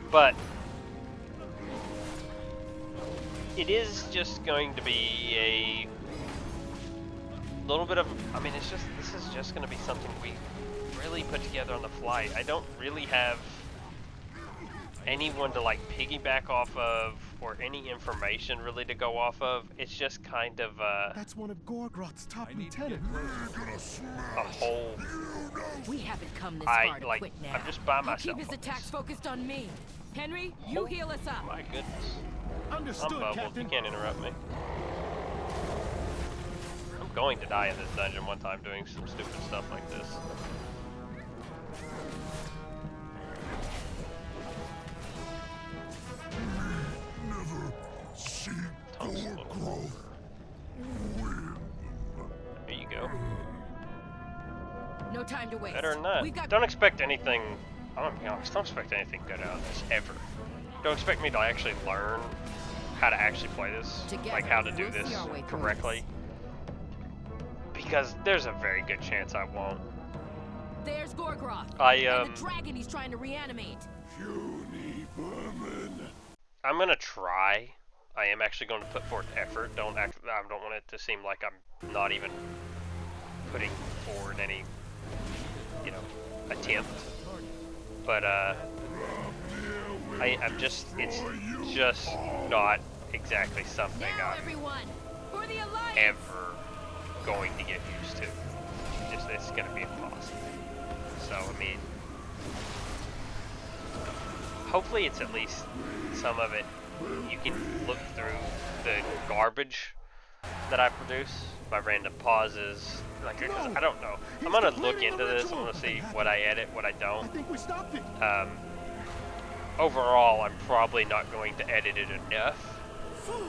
But it is just going to be a little bit of, I mean, this is just going to be something we really put together on the fly. I don't really have anyone to like piggyback off of or any information really to go off of. It's just kind of That's one of Gorgroth's top I need to get lieutenants. a whole, We haven't come this far to quit now. I'm just by I'll myself. keep his on attacks this. focused on me. Henry, you heal us up. My goodness. I'm Understood, bubbled. Captain. You can't interrupt me. I'm going to die in this dungeon one time doing some stupid stuff like this. Never see Gorgroth win. There you go. No time to waste. Better than that. We've got Don't expect anything, I'm gonna be honest, don't expect anything good out of this, ever. Don't expect me to actually learn how to actually play this, like how to do this correctly, because there's a very good chance I won't. There's Gorgroth. And the dragon he's trying to reanimate. Puny vermin. I'm gonna try. I am actually going to put forth effort. I don't want it to seem like I'm not even putting forward any, you know, attempt. But I'm just, it's just not exactly something Now, I'm everyone, for the Alliance. ever going to get used to. It's gonna be impossible. So I mean, hopefully it's at least some of it. You can look through the garbage that I produce, my random pauses. Like, I don't know. I'm gonna look into this. I'm gonna see what I edit, what I don't. I think we stopped it. Overall, I'm probably not going to edit it enough,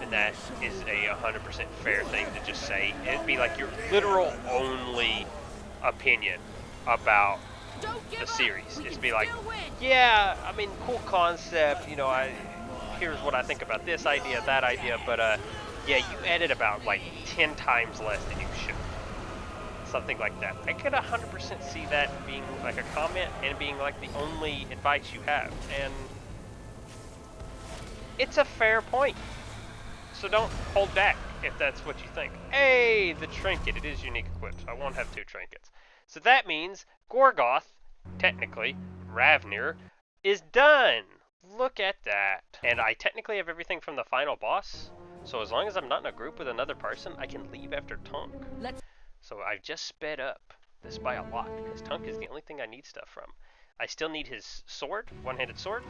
and that is a 100% fair thing to just say. It'd be like your literal only opinion about the series. It'd be like, yeah, I mean, cool concept, you know, here's what I think about this idea, that idea, but yeah, you edit about like 10 times less than you should. Something like that. I could 100% see that being like a comment and being like the only advice you have, and it's a fair point. So don't hold back if that's what you think. Hey, the trinket, it is unique equipped, so I won't have 2 trinkets. So that means Gorgoth, technically, Ravnir, is done. Look at that. And I technically have everything from the final boss, so as long as I'm not in a group with another person, I can leave after Tunk. So I've just sped up this by a lot, because Tunk is the only thing I need stuff from. I still need his sword, one-handed sword,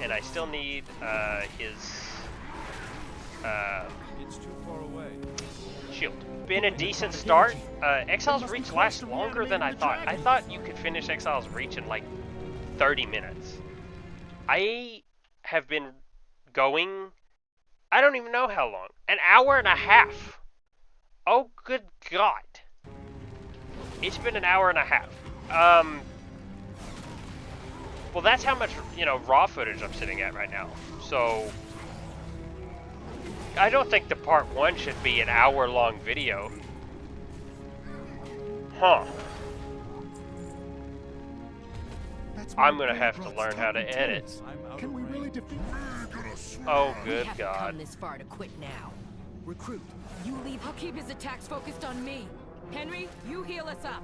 and I still need his It's too far away. shield. Been a decent start. Exile's Reach lasts longer than I thought. I thought you could finish Exile's Reach in like 30 minutes. I have been going, I don't even know how long, an hour and a half. Oh, good God. It's been an hour and a half. Well, that's how much, you know, raw footage I'm sitting at right now. So I don't think the part 1 should be an hour-long video. Huh. I'm gonna have to learn how to edit. Can we really defeat? Oh, good We haven't God. come this far to quit now. Recruit, you leave. I'll keep his attacks focused on me. Henry, you heal us up.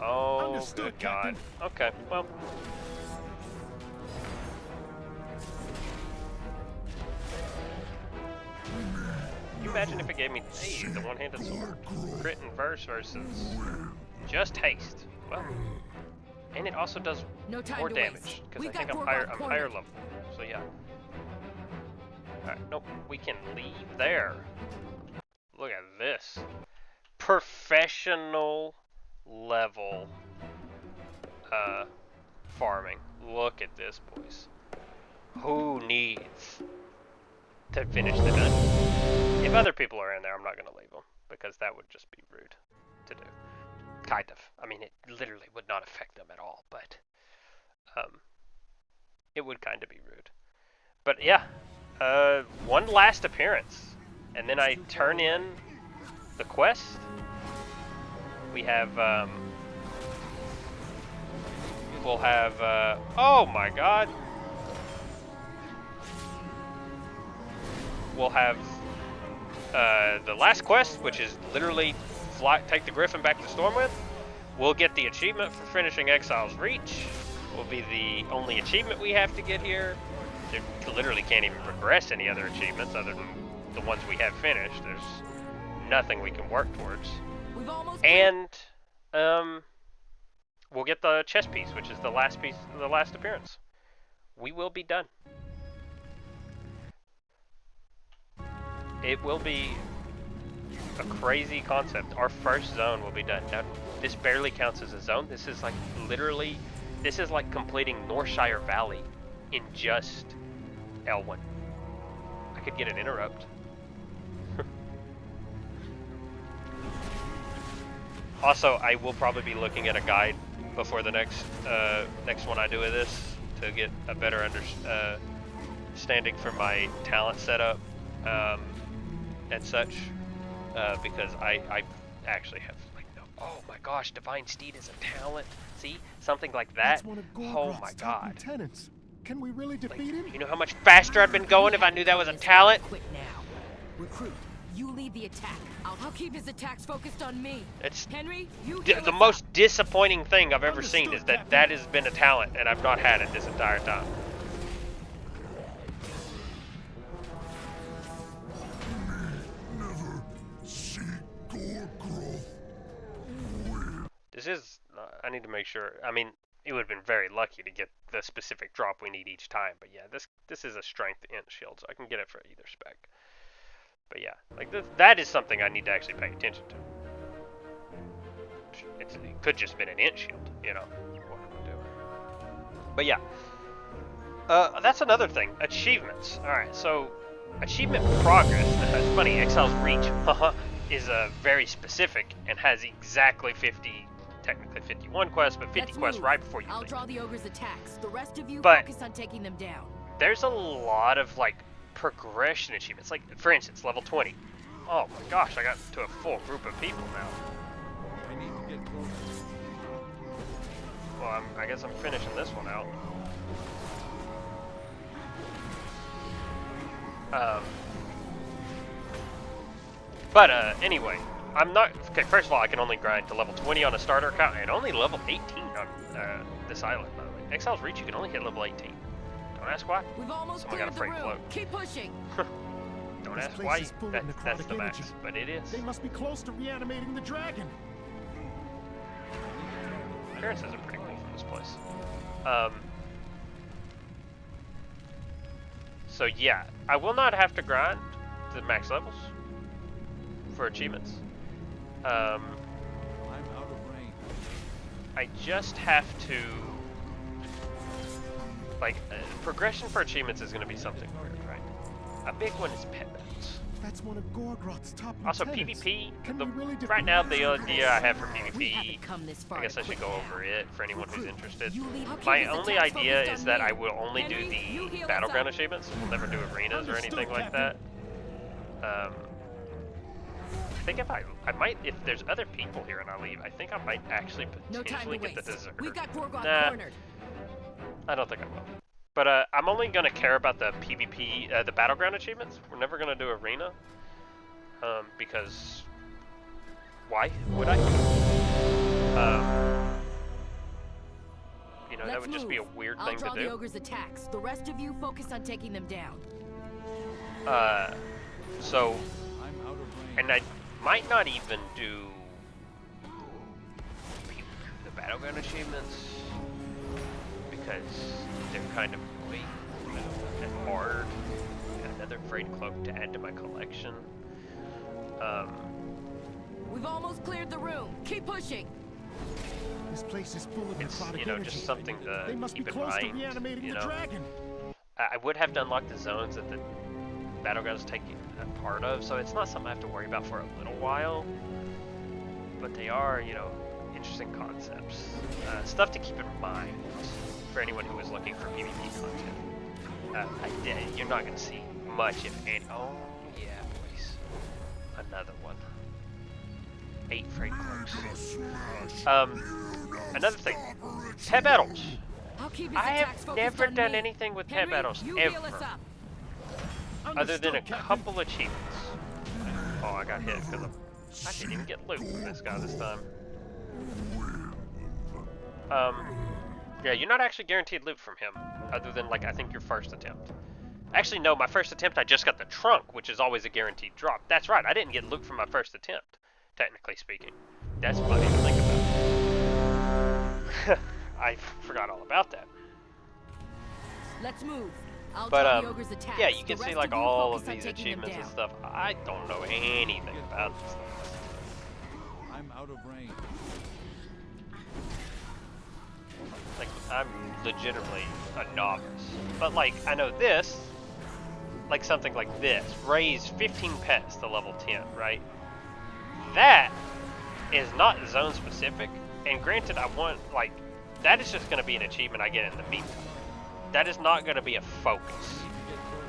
Oh, Understood, good God. Captain. Okay, well. Can you imagine if it gave me, hey, the one-handed sword? Crit and verse versus just haste. Well, and it also does No time more to damage, waste. because We I think got I'm Gorgon higher cornered. level. So yeah. Alright, nope, we can leave there. Look at this. Professional level farming. Look at this, boys. Who needs to finish the dungeon? If other people are in there, I'm not going to leave them, because that would just be rude to do. Kind of. I mean, it literally would not affect them at all, but it would kind of be rude. But yeah, one last appearance, and then I turn in the quest. We have, we'll have, oh my God. We'll have the last quest, which is literally take the Griffin back to Stormwind. We'll get the achievement for finishing Exile's Reach. Will be the only achievement we have to get here. There literally can't even progress any other achievements other than the ones we have finished. There's nothing we can work towards. We've almost And we'll get the chess piece, which is the last piece, the last appearance. We will be done. It will be a crazy concept. Our first zone will be done. Now, this barely counts as a zone. This is like literally, this is like completing Northshire Valley in just L1. I could get an interrupt. Also, I will probably be looking at a guide before the next one I do with this to get a better understanding for my talent setup. and such, because I actually have like no. Oh my gosh, Divine Steed is a talent. See, something like that. That's one of Oh my Gorgroth's top god. lieutenants. Can we really defeat him? You know how much faster I'd been going if I knew that was a talent? Quit now. Recruit, you lead the attack. I'll keep his attacks focused on me. It's Henry, you the most disappointing thing I've ever seen is that that has been a talent and I've not had it this entire time. Never see Gorgroth win. This is, I need to make sure, I mean, it would have been very lucky to get the specific drop we need each time, but yeah, this is a strength int shield, so I can get it for either spec. But yeah, like that is something I need to actually pay attention to. It could just been an int shield, you know, what I'm gonna do. But yeah, that's another thing, achievements. Alright, so achievement progress, it's funny, Exile's reach is very specific and has exactly 50, technically 51 quests, but 50 quests right before you I'll leave. draw the ogre's attacks. The rest of you But focus on taking them down. There's a lot of like progression achievements, like for instance, level 20. Oh my gosh, I got to a full group of people now. I need to get closer. Well, I guess I'm finishing this one out. Anyway, I'm not, okay, first of all, I can only grind to level 20 on a starter account, and only level 18 on this island, by the way. Exile's Reach, you can only hit level 18. Don't ask why. We've almost Someone got a cleared the free room. cloak. Keep pushing. Don't This ask place why, is full of that's necrotic the max, energy. but it is. They must be close to reanimating the dragon. Appearances are pretty cool from this place. So yeah, I will not have to grind to max levels for achievements. I'm out of range. I just have to, like, progression for achievements is going to be something weird, right? A big one is pet battles. That's one of Gorgroth's top Also lieutenants. PvP, Can we really right now the defeat idea I have for We PvP, haven't come this far I guess to I should quit go now. over it for anyone who's interested. You lead- I'll keep My his only attacks idea focused is on that me. I will only do Henry, you the heal us battleground up. achievements. We'll never do arenas or anything like that. I think if I might, if there's other people here and I leave, I think I might actually No time to potentially get the waste. dessert. We've got Gorgoth Nah. cornered. I don't think I will. But I'm only gonna care about the PvP, the battleground achievements. We're never gonna do arena, because why would I? You know, that would just be a weird I'll thing draw to the do. ogre's attacks. The rest of you focus on taking them down. So, I'm out of range. and I might not even do the battleground achievements because they're kind of annoying and hard. Got another frayed cloak to add to my collection. We've almost cleared the room. Keep pushing. This place is full of It's, necrotic you know, energy. just something They to must be keep in close to mind, reanimating you the know. dragon. I would have to unlock the zones that the battlegrounds take a part of, so it's not something I have to worry about for a little while. But they are, you know, interesting concepts. Stuff to keep in mind for anyone who is looking for PvP content. You're not going to see much, if any. Oh, yeah, boys. Another one. 8 frayed cloaks. Another thing. Pet battles. I'll keep his I attacks have focused never on done me. anything with pet Henry, battles you ever, heal us up. other than a Understood, Captain. couple achievements. Oh, I got hit because I didn't even get loot from this guy this time. Yeah, you're not actually guaranteed loot from him, other than like I think your first attempt. Actually, no, my first attempt I just got the trunk, which is always a guaranteed drop. That's right, I didn't get loot from my first attempt, technically speaking. That's funny to think about. I forgot all about that. Let's move. I'll But draw the ogre's attacks. yeah, you The can see rest like of you all focus of on these taking them achievements and down. stuff. I don't know anything about this stuff. I'm out of range. Like, I'm legitimately a novice. But like, I know this, like something like this, raise 15 pets to level 10, right? That is not zone specific, and granted I want, like, that is just going to be an achievement I get in the meantime. That is not going to be a focus.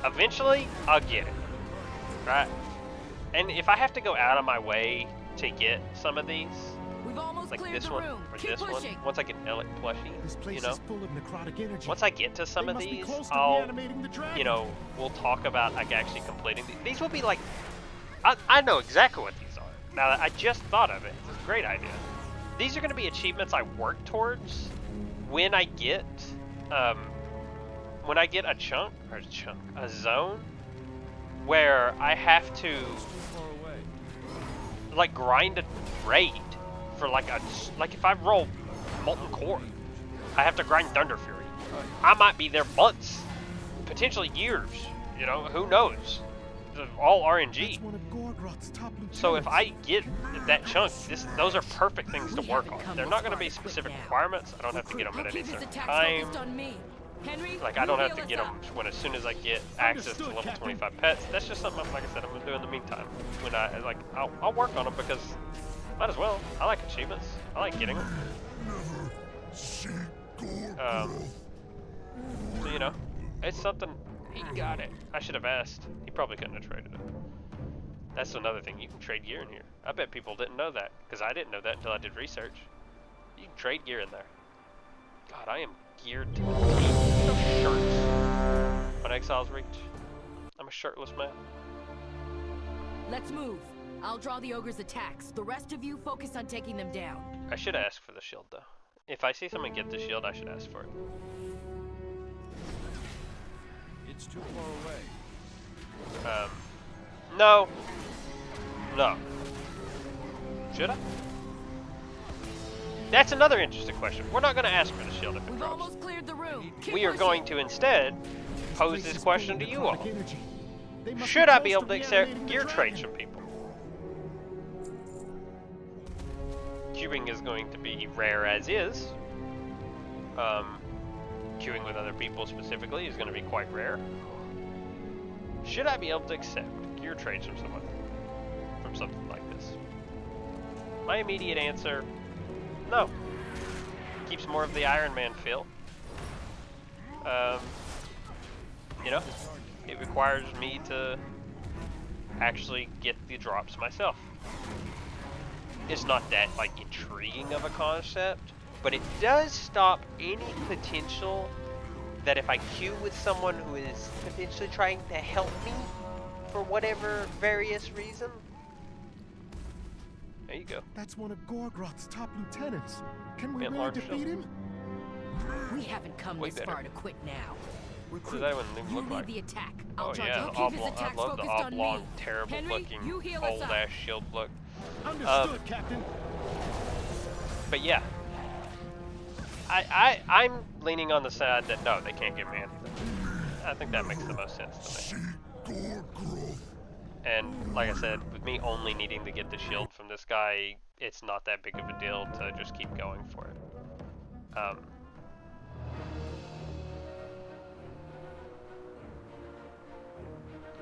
Eventually, I'll get it. Right. And if I have to go out of my way to get some of these, We've almost like cleared this the one room. or Keep this pushing. one, once I get an Elec plushie, This place you know, is full of necrotic energy. once I get to some They of must be these, close to I'll, reanimating the dragon. you know, we'll talk about like actually completing these. These will be like, I know exactly what these are. Now that I just thought of it, it's a great idea. These are going to be achievements I work towards when I get a zone where I have to like grind a raid for like if I roll Molten Core, I have to grind Thunder Fury. I might be there months, potentially years. You know, who knows? All RNG. So if I get that chunk, those are perfect things to work on. They're not going to be specific requirements. I don't have to get them at any certain time. Like I don't have to get them as soon as I get access to level 25 pets. That's just something, like I said, I'm gonna do in the meantime. When I'll work on them because might as well. I like achievements. I like getting them. So you know, it's something. He got it. I should have asked. He probably couldn't have traded it. That's another thing. You can trade gear in here. I bet people didn't know that because I didn't know that until I did research. You can trade gear in there. God, I am geared to the teeth. No shirts on Exile's Reach. I'm a shirtless man. Let's move. I'll draw the ogre's attacks. The rest of you focus on taking them down. I should ask for the shield though. If I see someone get the shield, I should ask for it. It's too far away. No. No. Should I? That's another interesting question. We're not going to ask for the shield if it We've drops. almost cleared the room. We are going to instead pose this question to you all. Should I be able to accept gear trades from people? Queuing is going to be rare as is. Queuing with other people specifically is going to be quite rare. Should I be able to accept gear trades from someone? From something like this? My immediate answer, no. Keeps more of the Iron Man feel. You know, it requires me to actually get the drops myself. It's not that like intriguing of a concept, but it does stop any potential that if I queue with someone who is potentially trying to help me for whatever various reason. There you go. That's one of Gorgroth's top lieutenants. Can we Bit really large defeat shield. him? We haven't come Way this better. far to quit now. What does Recruit, that even you look lead like? the attack. Oh I'll charge yeah, you. the Keep his oblong. I attacks love the focused on oblong, me. terrible Henry, looking, you heal us old up. ass shield look. Understood, Captain. But yeah, I'm leaning on the side that no, they can't get me anything. I think that makes the most sense to me. And like I said, with me only needing to get the shield from this guy, it's not that big of a deal to just keep going for it.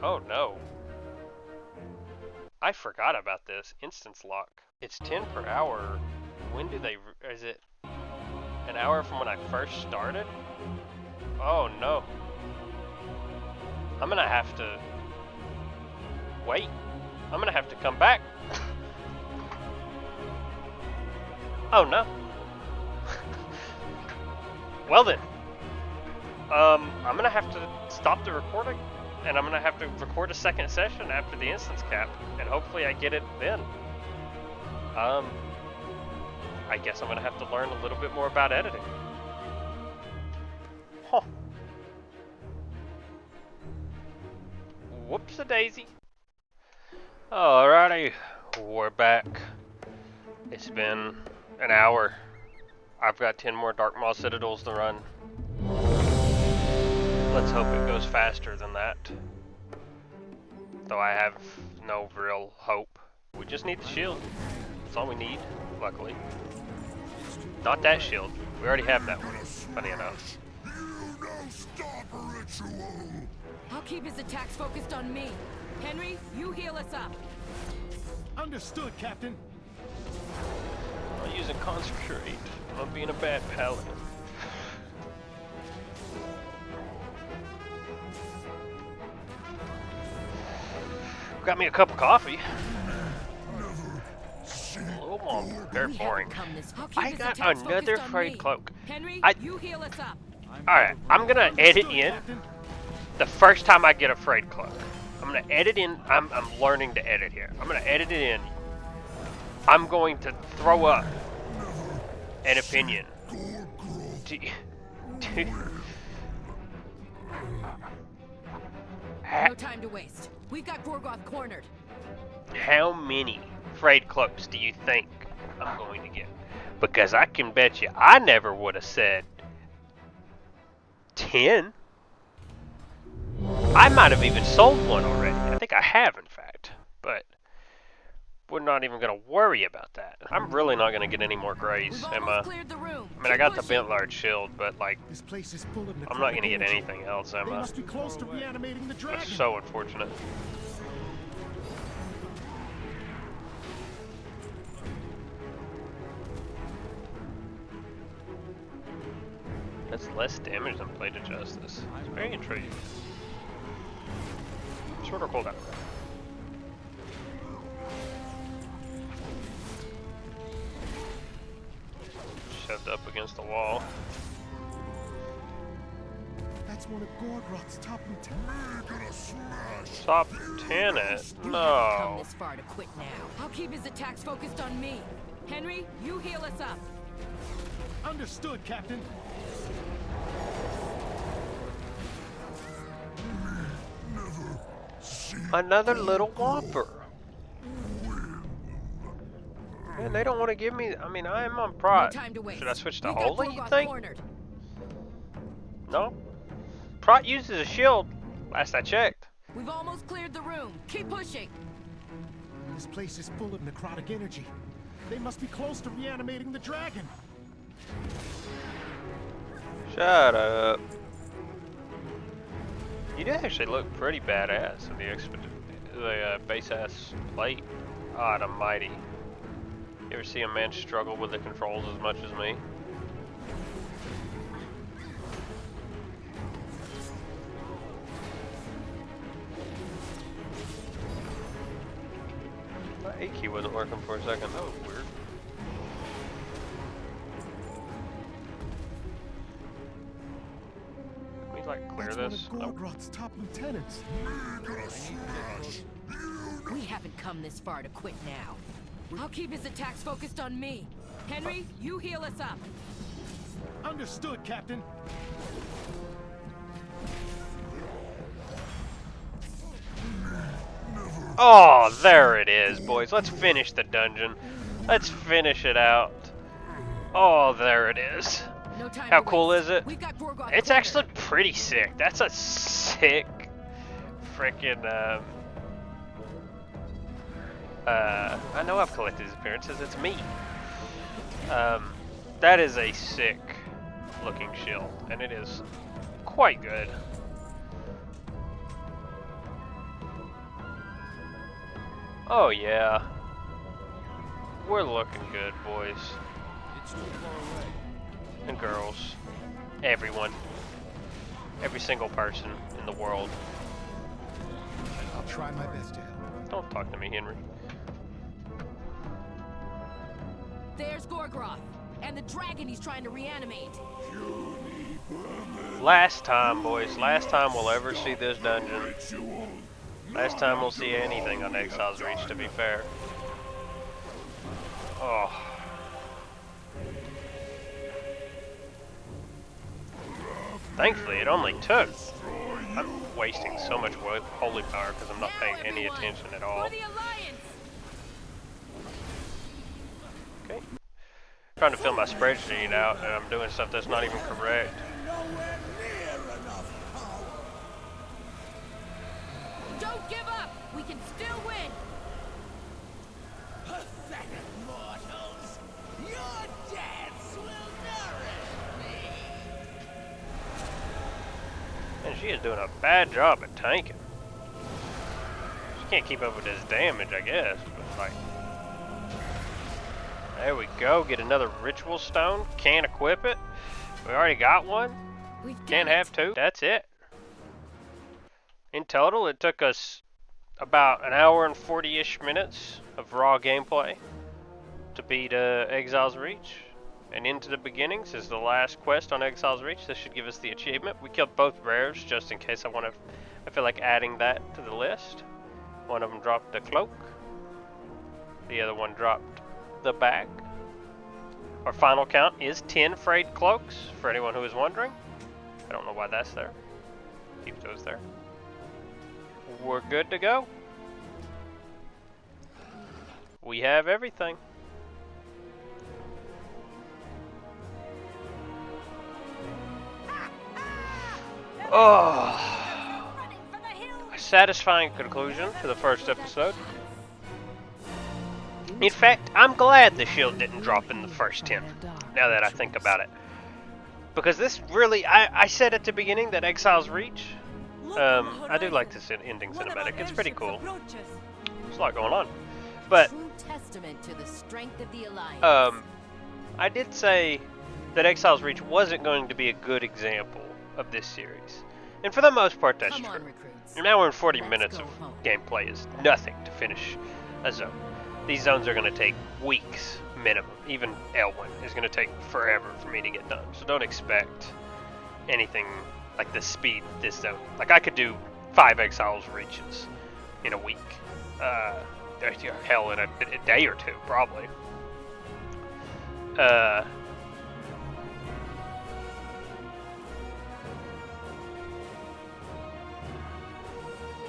Oh no. I forgot about this. Instance lock. It's 10 per hour. When do they... Is it an hour from when I first started? Oh no. I'm gonna have to... Wait. I'm gonna have to come back. Oh no. Well then. I'm gonna have to stop the recording. And I'm gonna have to record a second session after the instance cap, and hopefully I get it then. I guess I'm gonna have to learn a little bit more about editing. Huh. Whoops-a-daisy. Alrighty, we're back. It's been an hour. I've got 10 more Dark Maw Citadels to run. Let's hope it goes faster than that. Though I have no real hope. We just need the shield. That's all we need, luckily. Not that shield. We already have that one, funny enough. I'll keep his attacks focused on me. Henry, you heal us up. Understood, Captain. I'm using Consecrate. I'm being a bad paladin. Got me a cup of coffee. A little more very boring. I got another frayed cloak. Henry, you heal us up. Alright, I'm gonna edit in the first time I get a frayed cloak. I'm gonna edit in. I'm learning to edit here. I'm gonna edit it in. I'm going to throw up an opinion. No time to waste. We've got Gorgoth cornered. How many frayed cloaks do you think I'm going to get? Because I can bet you I never would have said 10. I might have even sold one already. I think I have, in fact. But we're not even going to worry about that. I'm really not going to get any more grays, am I? I mean, I got the bent large shield, but like, This place is full of I'm not going to get energy. anything else, am They I? must be close to reanimating the dragon. That's so unfortunate. That's less damage than Blade of Justice. It's very intriguing. Shorter cooldown. Shoved up against the wall. That's one of Gorgroth's top lieutenants. Top 10 it? Come No. this far to quit now. I'll keep his attacks focused on me. Henry, you heal us up. Understood, Captain. Another little whopper. Man, they don't want to give me. I mean, I am on No prod. time to waste. Should I switch to We've got holy? You Gorgoth think? cornered. No. Prot uses a shield. Last I checked. We've almost cleared the room. Keep pushing. This place is full of necrotic energy. They must be close to reanimating the dragon. Shut up. You do actually look pretty badass in the base ass plate. God almighty. You ever see a man struggle with the controls as much as me? My A key wasn't working for a second. That was weird. Can we like clear That's this? one Oh. of Gorgroth's top lieutenants. We haven't come this far to quit now. I'll keep his attacks focused on me. Henry, you heal us up. Understood, Captain. Oh, there it is, boys. Let's finish the dungeon. Let's finish it out. Oh, there it is. No time How to cool waste. is it? We've got Gorgoth It's cornered. actually pretty sick. That's a sick freaking I know I've collected his appearances, it's me. That is a sick looking shield, and it is quite good. Oh yeah. We're looking good, boys. It's too far away. And girls. Everyone. Every single person in the world. I'll try my best to help. Don't talk to me, Henry. There's Gorgroth, and the dragon he's trying to reanimate. Last time, boys. Last time we'll ever see this dungeon. Last time we'll see anything on Exile's Reach, to be fair. Oh. Thankfully, it only took. I'm wasting so much holy power because I'm not paying any attention at all. For the Alliance! Okay. Trying to fill my spreadsheet out, and I'm doing stuff that's not even correct. Nowhere near enough power. Don't give up! We can still win! Pathetic mortals. Your deaths will nourish me. And she is doing a bad job at tanking. She can't keep up with his damage, I guess, but like... There we go, get another ritual stone. Can't equip it. We already got one. We've done Can't it. have two. That's it. In total, it took us about an hour and 40-ish minutes of raw gameplay to beat Exile's Reach. And Into the Beginnings is the last quest on Exile's Reach. This should give us the achievement. We killed both rares just in case I feel like adding that to the list. One of them dropped the cloak. The other one dropped the bag. Our final count is 10 frayed cloaks, for anyone who is wondering. I don't know why that's there. Keep those there. We're good to go. We have everything. Oh, a satisfying conclusion to the first episode. In fact, I'm glad the shield didn't drop in the first 10, now that I think about it. Because this really, I said at the beginning that Exile's Reach, I do like this ending cinematic, it's pretty cool. There's a lot going on. But, testament to the strength of the Alliance. I did say that Exile's Reach wasn't going to be a good example of this series. And for the most part, that's true. An hour and 40 minutes of gameplay is nothing to finish a zone. These zones are going to take weeks minimum. Even L1 is going to take forever for me to get done. So don't expect anything like the speed this zone. Like I could do 5 Exile's Reaches in a week. Hell, in a day or two, probably.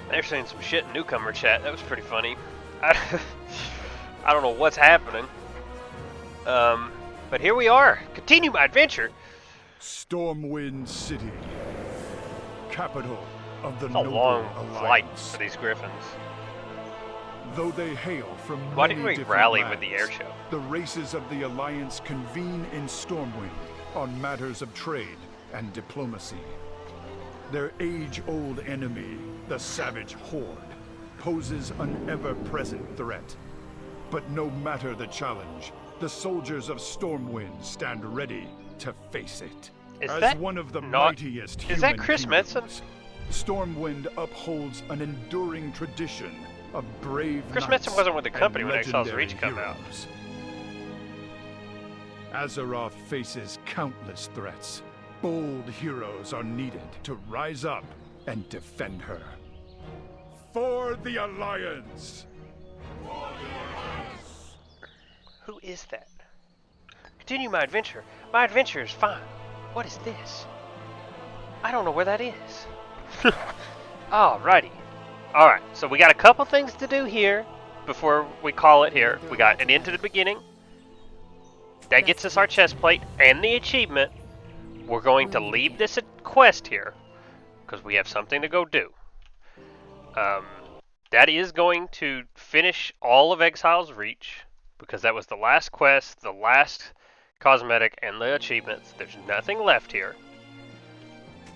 They're saying some shit in newcomer chat. That was pretty funny. I don't know what's happening. But here we are. Continue my adventure. Stormwind City, capital of the It's a Noble long flight Alliance. for these griffins. Though they hail from Why many did we different rally lands, with the air show? the races of the Alliance convene in Stormwind on matters of trade and diplomacy. Their age-old enemy, the savage Horde, poses an ever-present threat. But no matter the challenge, the soldiers of Stormwind stand ready to face it. Is As that one of the not- mightiest is that human Chris kingdoms, Metzen? Stormwind upholds an enduring tradition of brave Chris knights Metzen wasn't with the and company when Exile's legendary Reach come out. heroes. Azeroth faces countless threats. Bold heroes are needed to rise up and defend her. For the Alliance! Who is that? Continue my adventure. My adventure is fine. What is this? I don't know where that is. Alrighty. Alright, so we got a couple things to do here before we call it here. We got an Into the Beginning. That gets us our chest plate and the achievement. We're going to leave this quest here because we have something to go do. That is going to finish all of Exile's Reach because that was the last quest, the last cosmetic, and the achievements. There's nothing left here.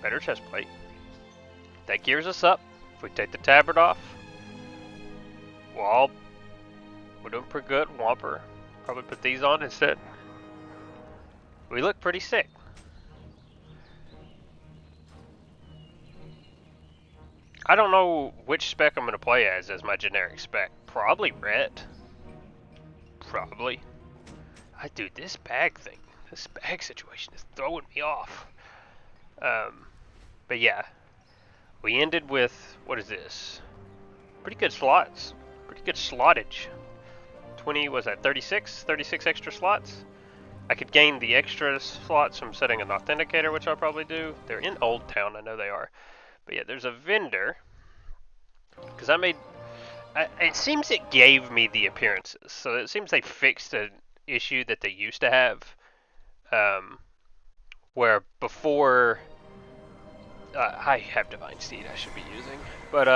Better chest plate. That gears us up. If we take the tabard off, we're doing pretty good. Whomper. Probably put these on instead. We look pretty sick. I don't know which spec I'm going to play as my generic spec. Probably red. Probably. Dude, this bag thing, this bag situation is throwing me off. But yeah. We ended with, what is this? Pretty good slots. Pretty good slottage. 20, was that 36? 36 extra slots? I could gain the extra slots from setting an authenticator, which I'll probably do. They're in Old Town, I know they are. But yeah, there's a vendor. Because it seems it gave me the appearances. So it seems they fixed an issue that they used to have. Where before... I have Divine Steed I should be using. But,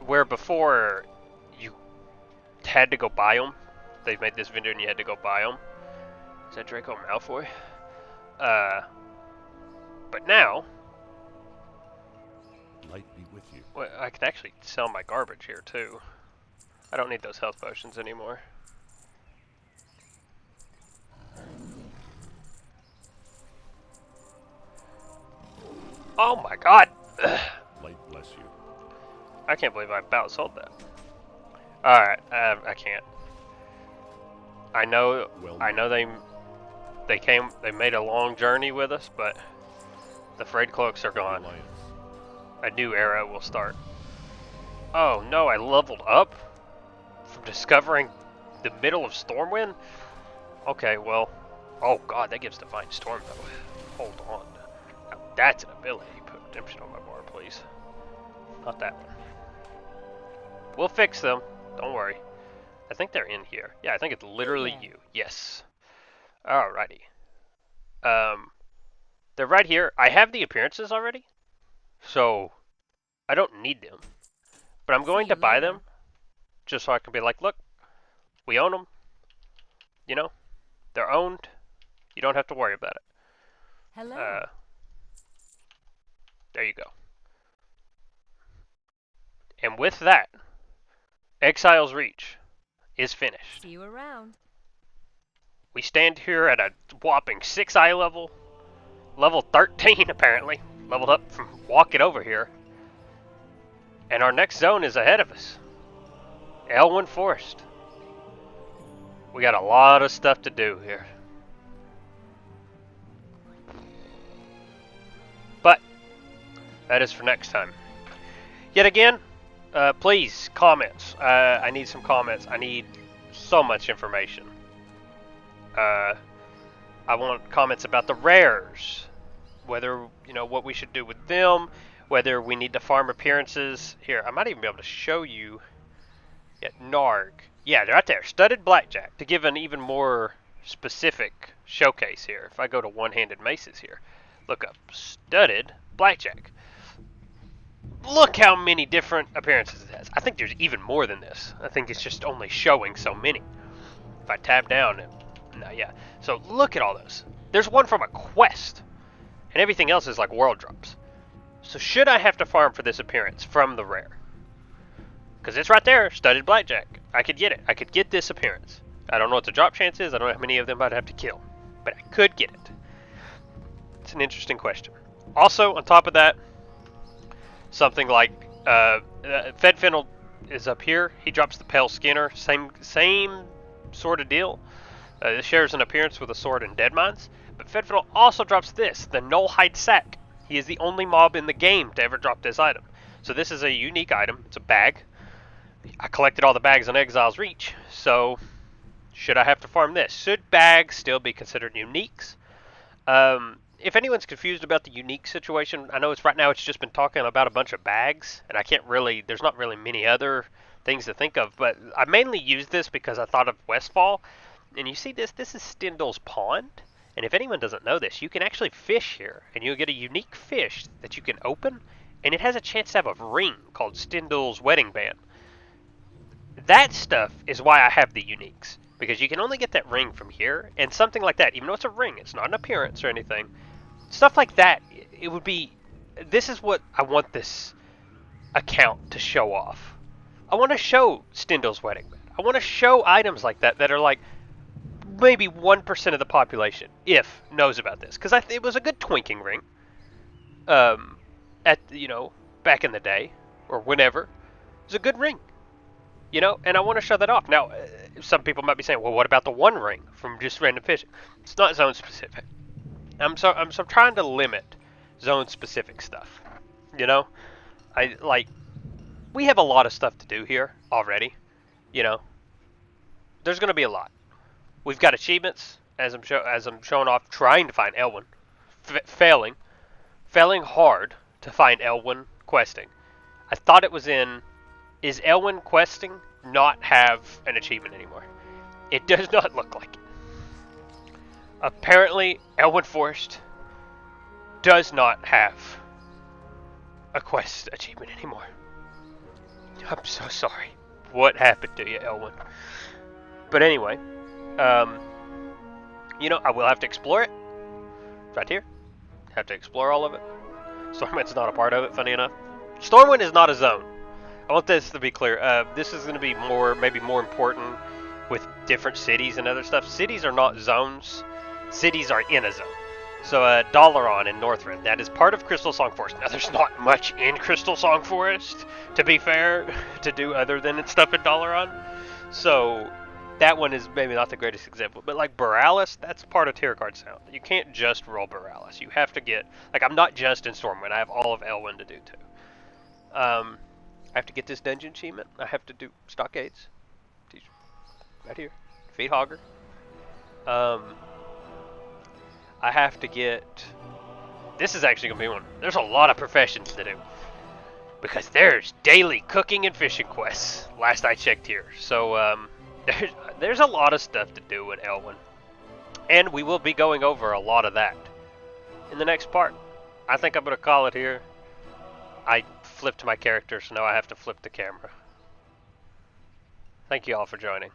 where before you had to go buy them. They've made this vendor and you had to go buy them. Is that Draco Malfoy? But now... Light be with you. Well, I can actually sell my garbage here too. I don't need those health potions anymore. Oh my god! Light bless you. I can't believe I about sold that. Alright, I can't. I know they made a long journey with us, but the frayed cloaks are gone. A new era will start. Oh no, I leveled up from discovering the middle of Stormwind? Okay, well, oh god, that gives Divine Storm though. Hold on. Now that's an ability. Put Redemption on my bar, please. Not that one. We'll fix them. Don't worry. I think they're in here. Yeah, I think it's literally you. Yes. Alrighty. They're right here. I have the appearances already, so I don't need them. But I'm going to buy them, just so I can be like, look, we own them. You know, they're owned. You don't have to worry about it. Hello. There you go. And with that, Exile's Reach is finished. See you around. We stand here at a whopping 6 eye level. Level 13 apparently. Leveled up from walking over here. And our next zone is ahead of us. Elwyn Forest. We got a lot of stuff to do here. But that is for next time. Yet again, please, comments. I need some comments. I need so much information. I want comments about the rares. Whether, you know, what we should do with them. Whether we need to farm appearances. Here, I might even be able to show you. Yeah, Narg. Yeah, they're right there. Studded Blackjack. To give an even more specific showcase here. If I go to One-Handed Maces here. Look up Studded Blackjack. Look how many different appearances it has. I think there's even more than this. I think it's just only showing so many. If I tab down, no, yeah. So look at all those. There's one from a quest. And everything else is like world drops. So should I have to farm for this appearance from the rare? Because it's right there, Studded Blackjack. I could get it. I could get this appearance. I don't know what the drop chance is. I don't know how many of them I'd have to kill. But I could get it. It's an interesting question. Also, on top of that, something like Fedfennel is up here. He drops the Pale Skinner. Same sort of deal. This shares an appearance with a sword and Deadmines. But Fedfennel also drops this, the Nullhide Sack. He is the only mob in the game to ever drop this item. So this is a unique item. It's a bag. I collected all the bags on Exile's Reach. So should I have to farm this? Should bags still be considered uniques? If anyone's confused about the unique situation, I know right now it's just been talking about a bunch of bags, and I can't really, there's not really many other things to think of, but I mainly used this because I thought of Westfall, and you see this is Stindl's Pond, and if anyone doesn't know this, you can actually fish here, and you'll get a unique fish that you can open, and it has a chance to have a ring called Stindl's Wedding Band. That stuff is why I have the uniques, because you can only get that ring from here, and something like that, even though it's a ring, it's not an appearance or anything. Stuff like that, it would be, this is what I want this account to show off. I want to show Stindl's Wedding Band. I want to show items like that that are like maybe 1% of the population, if knows about this. Because it was a good twinking ring at, you know, back in the day or whenever. It was a good ring, you know, and I want to show that off. Now, some people might be saying, well, what about the one ring from just random fishing? It's not zone specific. I'm trying to limit zone specific stuff. You know, we have a lot of stuff to do here already. You know, there's going to be a lot. We've got achievements as I'm showing off, trying to find Elwyn, failing hard to find Elwyn questing. I thought it was in. Is Elwyn questing not have an achievement anymore? It does not look like it. Apparently, Elwyn Forest does not have a quest achievement anymore. I'm so sorry. What happened to you, Elwyn? But anyway, you know, I will have to explore it. Right here. Have to explore all of it. Stormwind's not a part of it, funny enough. Stormwind is not a zone. I want this to be clear. This is going to be maybe more important with different cities and other stuff. Cities are not zones. Cities are in a zone. So Dalaran in Northrend, that is part of Crystal Song Forest. Now there's not much in Crystal Song Forest, to be fair, to do other than stuff in Dalaran. So that one is maybe not the greatest example. But like Borealis, that's part of Tiercard Sound. You can't just roll Borealis. You have to get, like I'm not just in Stormwind, I have all of Elwyn to do too. I have to get this dungeon achievement. I have to do Stockades. These right here. Feed Hogger. I have to get... This is actually going to be one. There's a lot of professions to do. Because there's daily cooking and fishing quests, last I checked here. So, there's a lot of stuff to do in Elwyn. And we will be going over a lot of that in the next part. I think I'm going to call it here. I flipped my character, so now I have to flip the camera. Thank you all for joining.